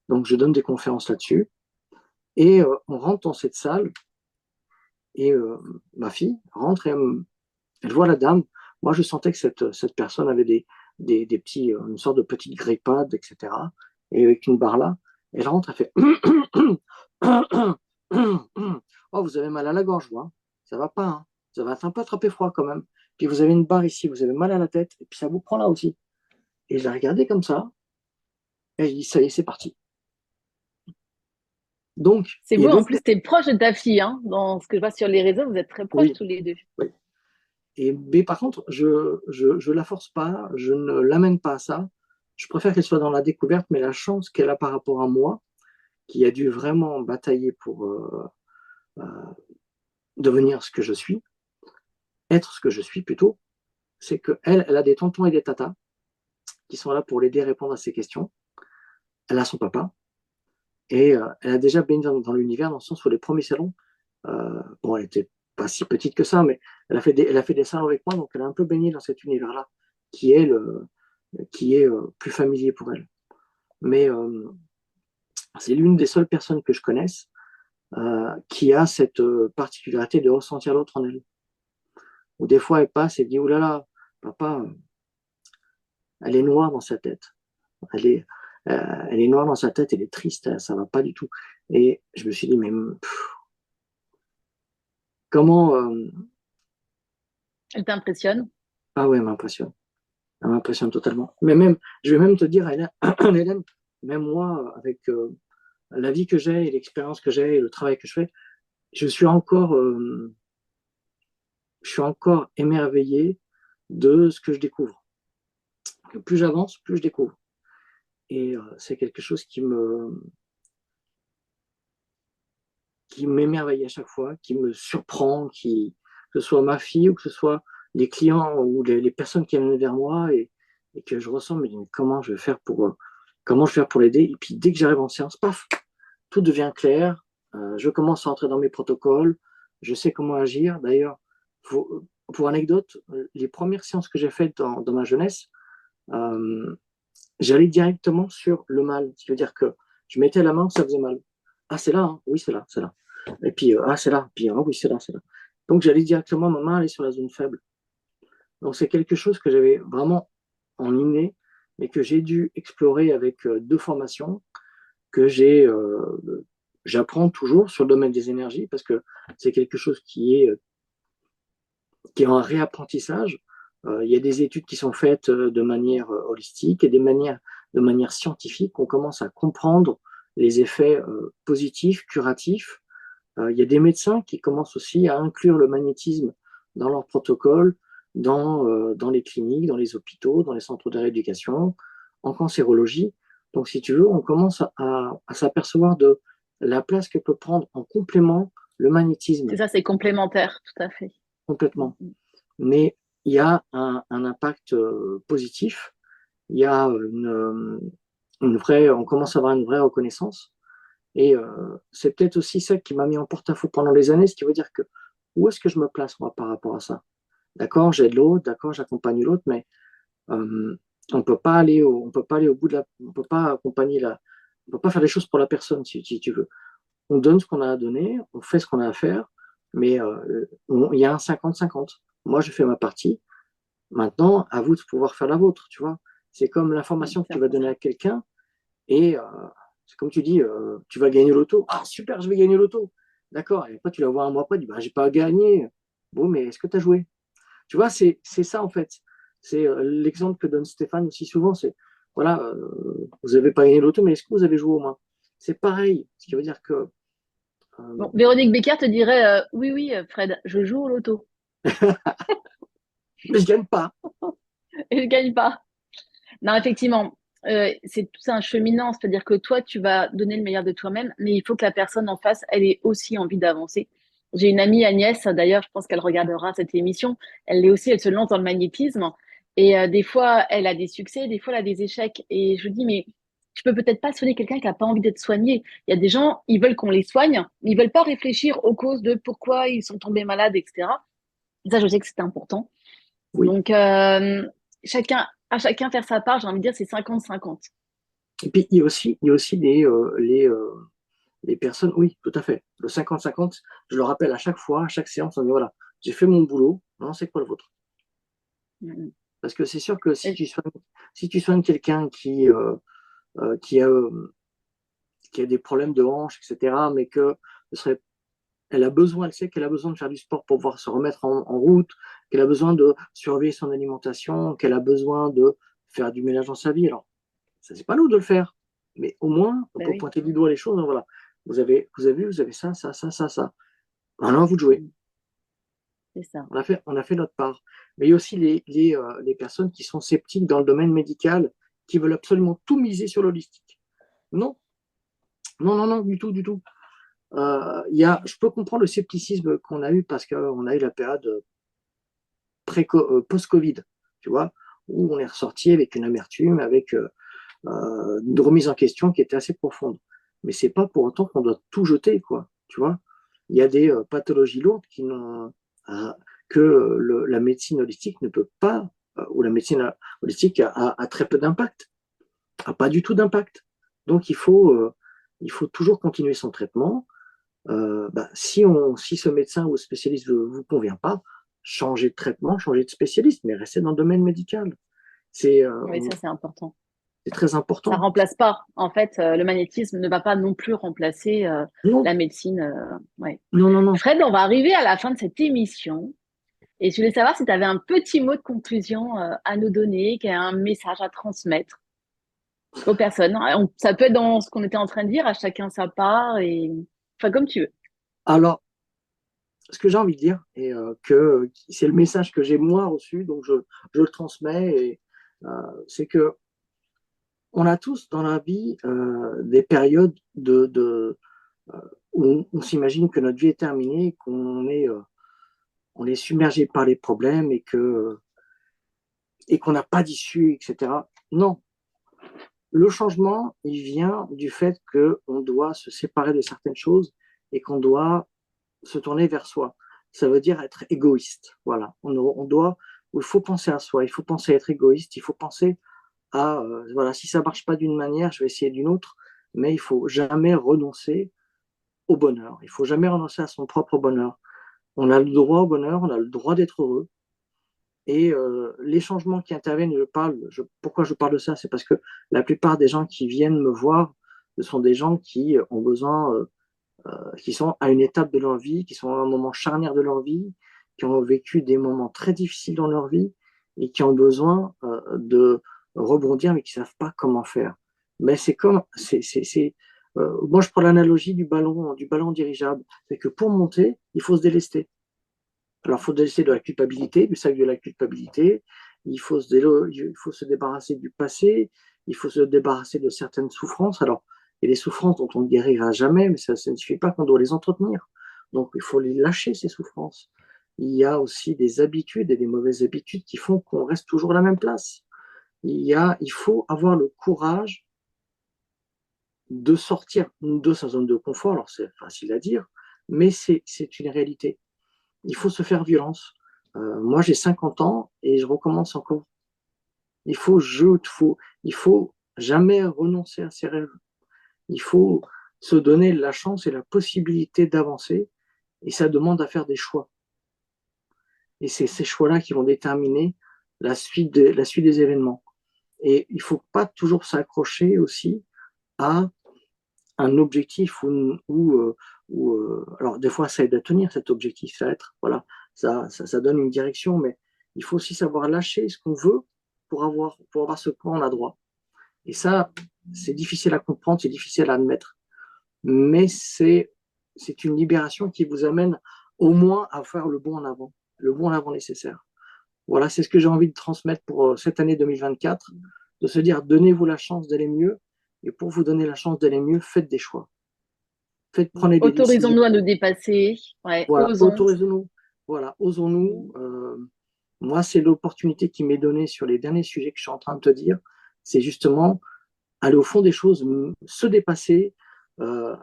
Donc je donne des conférences là-dessus. Et on rentre dans cette salle et ma fille rentre et elle voit la dame. Moi, je sentais que cette personne avait des petits, une sorte de petite gripade, etc. Et avec une barre là, elle rentre, elle fait oh, vous avez mal à la gorge, hein. Ça va pas, hein. Vous avez un peu attrapé froid quand même. Puis vous avez une barre ici, vous avez mal à la tête, et puis ça vous prend là aussi. Et je l'ai regardé comme ça, et je dis, ça y est, c'est parti. Donc, C'est il y a beau, en deux. plus, tu es proche de ta fille, hein. Dans ce que je vois sur les réseaux, vous êtes très proches Oui, tous les deux. oui. Mais par contre, je la force pas, je ne l'amène pas à ça. Je préfère qu'elle soit dans la découverte, mais la chance qu'elle a par rapport à moi, qui a dû vraiment batailler pour euh, devenir ce que je suis, être ce que je suis plutôt, c'est qu'elle a des tontons et des tatas qui sont là pour l'aider à répondre à ses questions. Elle a son papa et elle a déjà baigné dans l'univers dans le sens où les premiers salons, bon, elle était pas si petite que ça, mais elle a fait des salons avec moi, donc elle a un peu baigné dans cet univers-là qui est plus familier pour elle. Mais c'est l'une des seules personnes que je connaisse qui a cette particularité de ressentir l'autre en elle. Ou des fois, elle passe et dit, oh là là, papa, elle est noire dans sa tête. Elle est, elle est noire dans sa tête, elle est triste, ça va pas du tout. Et je me suis dit, mais comment... Elle t'impressionne? ah ouais, elle m'impressionne totalement. Mais même, je vais même te dire, Hélène, Hélène, même moi, avec la vie que j'ai et l'expérience que j'ai et le travail que je fais, je suis encore, émerveillé de ce que je découvre. Plus j'avance, plus je découvre. Et c'est quelque chose qui m'émerveille à chaque fois, qui me surprend, que ce soit ma fille ou que ce soit les clients ou les personnes qui viennent vers moi et que je ressens, mais comment je vais faire pour l'aider. Et puis dès que j'arrive en séance, paf, tout devient clair. Je commence à entrer dans mes protocoles. Je sais comment agir. D'ailleurs, pour anecdote, les premières séances que j'ai faites dans ma jeunesse, euh, j'allais directement sur le mal. C'est-à-dire que je mettais la main, ça faisait mal. Ah, c'est là, hein. Oui, c'est là, c'est là. Et puis, ah, c'est là. Puis, ah, oui, c'est là, c'est là. Donc, j'allais directement, ma main aller sur la zone faible. Donc, c'est quelque chose que j'avais vraiment en inné, mais que j'ai dû explorer avec deux formations que j'apprends toujours sur le domaine des énergies parce que c'est quelque chose qui est en réapprentissage. Il y a des études qui sont faites de manière holistique et de manière scientifique. On commence à comprendre les effets positifs, curatifs. Il y a des médecins qui commencent aussi à inclure le magnétisme dans leur protocole, dans les cliniques, dans les hôpitaux, dans les centres de rééducation, en cancérologie. Donc, si tu veux, on commence à s'apercevoir de la place que peut prendre en complément le magnétisme C'est ça, c'est complémentaire, tout à fait. complètement. Mais il y a un impact positif, il y a une vraie, on commence à avoir une vraie reconnaissance. Et c'est peut-être aussi ça qui m'a mis en porte-à-faux pendant les années, ce qui veut dire que où est-ce que je me place moi par rapport à ça? D'accord, j'aide l'autre, d'accord, j'accompagne l'autre, mais euh, on peut pas aller au bout de on peut pas accompagner on peut pas faire les choses pour la personne si tu veux. On donne ce qu'on a à donner, on fait ce qu'on a à faire, mais il y a un 50-50. Moi, je fais ma partie. Maintenant, à vous de pouvoir faire la vôtre, tu vois. C'est comme l'information que C'est tu vas donner important. à quelqu'un et c'est comme tu dis, tu vas gagner l'auto. Ah, super, je vais gagner l'auto. D'accord. Et après, tu la vois un mois après, tu dis, bah, j'ai pas gagné. Bon, mais est-ce que tu as joué? Tu vois, c'est ça, en fait. C'est l'exemple que donne Stéphane aussi souvent, c'est, voilà, vous n'avez pas gagné l'auto, mais est-ce que vous avez joué au moins? C'est pareil. Ce qui veut dire que Bon, Véronique Becker te dirait oui, oui, Fred, je joue au loto mais je gagne pas. et je gagne pas. Non, effectivement, c'est tout un cheminant, c'est-à-dire que toi, tu vas donner le meilleur de toi-même, mais il faut que la personne en face, elle ait aussi envie d'avancer. J'ai une amie Agnès, d'ailleurs, je pense qu'elle regardera cette émission. Elle est aussi, elle se lance dans le magnétisme. Et des fois, elle a des succès, des fois, elle a des échecs. Et je dis, mais tu peux peut-être pas soigner quelqu'un qui n'a pas envie d'être soigné. Il y a des gens, ils veulent qu'on les soigne, mais ils veulent pas réfléchir aux causes de pourquoi ils sont tombés malades, etc. Et ça, je sais que c'est important. Oui. Donc, à chacun faire sa part, j'ai envie de dire, c'est 50-50. Et puis, il y a aussi les personnes, oui, tout à fait. Le 50-50, je le rappelle à chaque fois, à chaque séance, on dit, voilà, j'ai fait mon boulot, non, c'est quoi le vôtre? Mm. Parce que c'est sûr que Et- si tu soignes quelqu'un euh, qui, a, euh, qui a des problèmes de hanche, etc., mais que ce serait, elle a besoin, elle sait qu'elle a besoin de faire du sport pour pouvoir se remettre en route, qu'elle a besoin de surveiller son alimentation, qu'elle a besoin de faire du ménage dans sa vie. Alors, ça, c'est pas nous de le faire. Mais au moins, on bah peut oui, pointer du doigt les choses. Donc, voilà. Vous avez ça, ça, ça, ça, ça. Maintenant, à vous de jouer. mm, c'est ça. On a fait notre part. Mais il y a aussi les personnes qui sont sceptiques dans le domaine médical, qui veulent absolument tout miser sur l'holistique. Non, non, non, non, du tout, du tout. Je peux comprendre le scepticisme qu'on a eu parce qu'on a eu la période post-Covid, tu vois, où on est ressorti avec une amertume, avec une remise en question qui était assez profonde. Mais c'est pas pour autant qu'on doit tout jeter, quoi. Tu vois, il y a des pathologies lourdes qui n'ont que la médecine holistique ne peut pas, ou la médecine holistique a très peu d'impact, a pas du tout d'impact. Donc il faut toujours continuer son traitement. Si ce médecin ou spécialiste ne vous convient pas, changez de traitement, changez de spécialiste, mais restez dans le domaine médical. C'est Oui, ça, c'est important. très Ça important. remplace pas. En fait, le magnétisme ne va pas non plus remplacer Non, la médecine. Ouais. non, non, non. Fred, on va arriver à la fin de cette émission. Et je voulais savoir si tu avais un petit mot de conclusion à nous donner, qu'il y a un message à transmettre aux personnes. Ça peut être dans ce qu'on était en train de dire, à chacun sa part, et enfin comme tu veux. Alors, ce que j'ai envie de dire, et que c'est le message que j'ai moi reçu, donc je le transmets, et c'est que on a tous dans la vie des périodes euh, où on s'imagine que notre vie est terminée, on est submergé par les problèmes et qu'on n'a pas d'issue, etc. Non, le changement, il vient du fait qu'on doit se séparer de certaines choses et qu'on doit se tourner vers soi. Ça veut dire être égoïste. Voilà. Il faut penser à soi, il faut penser à être égoïste, il faut penser à, voilà, si ça marche pas d'une manière, je vais essayer d'une autre, mais il faut jamais renoncer au bonheur. Il faut jamais renoncer à son propre bonheur. On a le droit au bonheur, on a le droit d'être heureux. Et les changements qui interviennent, pourquoi je parle de ça, c'est parce que la plupart des gens qui viennent me voir, ce sont des gens qui ont besoin qui sont à une étape de leur vie, qui sont à un moment charnière de leur vie, qui ont vécu des moments très difficiles dans leur vie et qui ont besoin de rebondir, mais qui ne savent pas comment faire. Mais c'est comme, moi je prends l'analogie du ballon dirigeable, c'est que pour monter, il faut se délester. Alors, il faut se délester de la culpabilité, du sac de la culpabilité, il faut se débarrasser du passé, il faut se débarrasser de certaines souffrances. Alors, il y a des souffrances dont on ne guérira jamais, mais ça ne signifie pas qu'on doit les entretenir. Donc, il faut les lâcher, ces souffrances. il y a aussi des habitudes et des mauvaises habitudes qui font qu'on reste toujours à la même place. Il faut avoir le courage de sortir de sa zone de confort. Alors, c'est facile à dire, mais c'est une réalité. Il faut se faire violence. Moi, j'ai 50 ans et je recommence encore. Il faut jamais renoncer à ses rêves. Il faut se donner la chance et la possibilité d'avancer, et ça demande à faire des choix. Et c'est ces choix-là qui vont déterminer la suite des événements. Et il ne faut pas toujours s'accrocher aussi à un objectif alors des fois ça aide à tenir cet objectif, voilà, ça donne une direction, mais il faut aussi savoir lâcher ce qu'on veut pour avoir ce plan on a droit. Et ça, c'est difficile à comprendre, c'est difficile à admettre, mais c'est une libération qui vous amène au moins à faire le bon en avant nécessaire. Voilà, c'est ce que j'ai envie de transmettre pour cette année 2024, de se dire, donnez-vous la chance d'aller mieux, et pour vous donner la chance d'aller mieux, faites des choix. Prenez des décisions. Autorisons-nous à nous dépasser. Ouais, Voilà, osons. autorisons-nous. Voilà, osons-nous. Moi, c'est l'opportunité qui m'est donnée sur les derniers sujets que je suis en train de te dire. C'est justement aller au fond des choses, se dépasser, euh,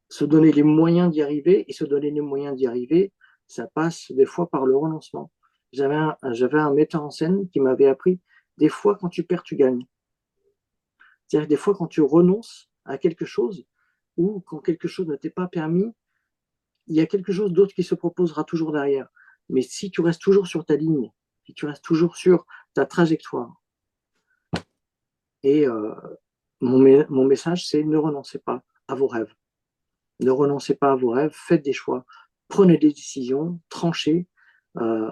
se donner les moyens d'y arriver. Et se donner les moyens d'y arriver, ça passe des fois par le renoncement. J'avais un metteur en scène qui m'avait appris, des fois, quand tu perds, tu gagnes. C'est-à-dire des fois, quand tu renonces à quelque chose, ou quand quelque chose ne t'est pas permis, il y a quelque chose d'autre qui se proposera toujours derrière. Mais si tu restes toujours sur ta ligne, si tu restes toujours sur ta trajectoire, et mon message, c'est ne renoncez pas à vos rêves. Ne renoncez pas à vos rêves, faites des choix, prenez des décisions, tranchez. Euh,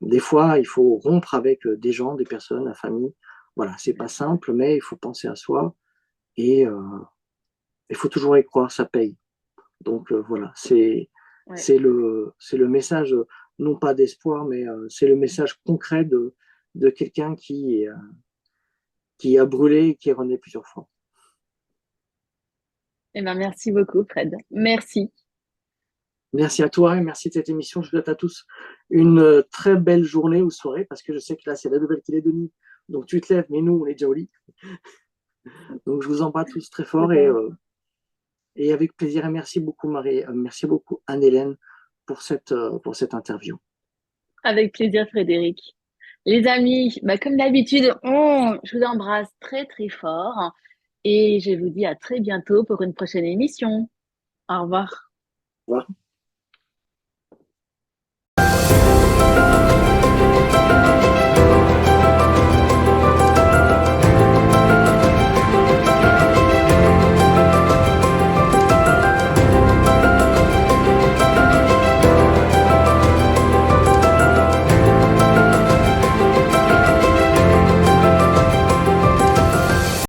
des fois, il faut rompre avec des gens, des personnes, la famille. Voilà, c'est pas simple, mais il faut penser à soi et il faut toujours y croire, ça paye. Donc voilà, Ouais. c'est le message, non pas d'espoir, mais c'est le message concret de quelqu'un qui a brûlé et qui est rené plusieurs fois. Eh ben, merci beaucoup, Fred. Merci. Merci à toi et merci de cette émission. Je vous souhaite à tous une très belle journée ou soirée, parce que je sais que là, c'est la nouvelle qu'il est de nuit. Donc tu te lèves, mais nous, on est déjà au lit. Donc je vous embrasse tous très fort et avec plaisir. Et merci beaucoup, Marie. Merci beaucoup, Anne-Hélène, pour cette interview. Avec plaisir, Frédéric. Les amis, bah, comme d'habitude, je vous embrasse très, très fort et je vous dis à très bientôt pour une prochaine émission. Au revoir. Au revoir.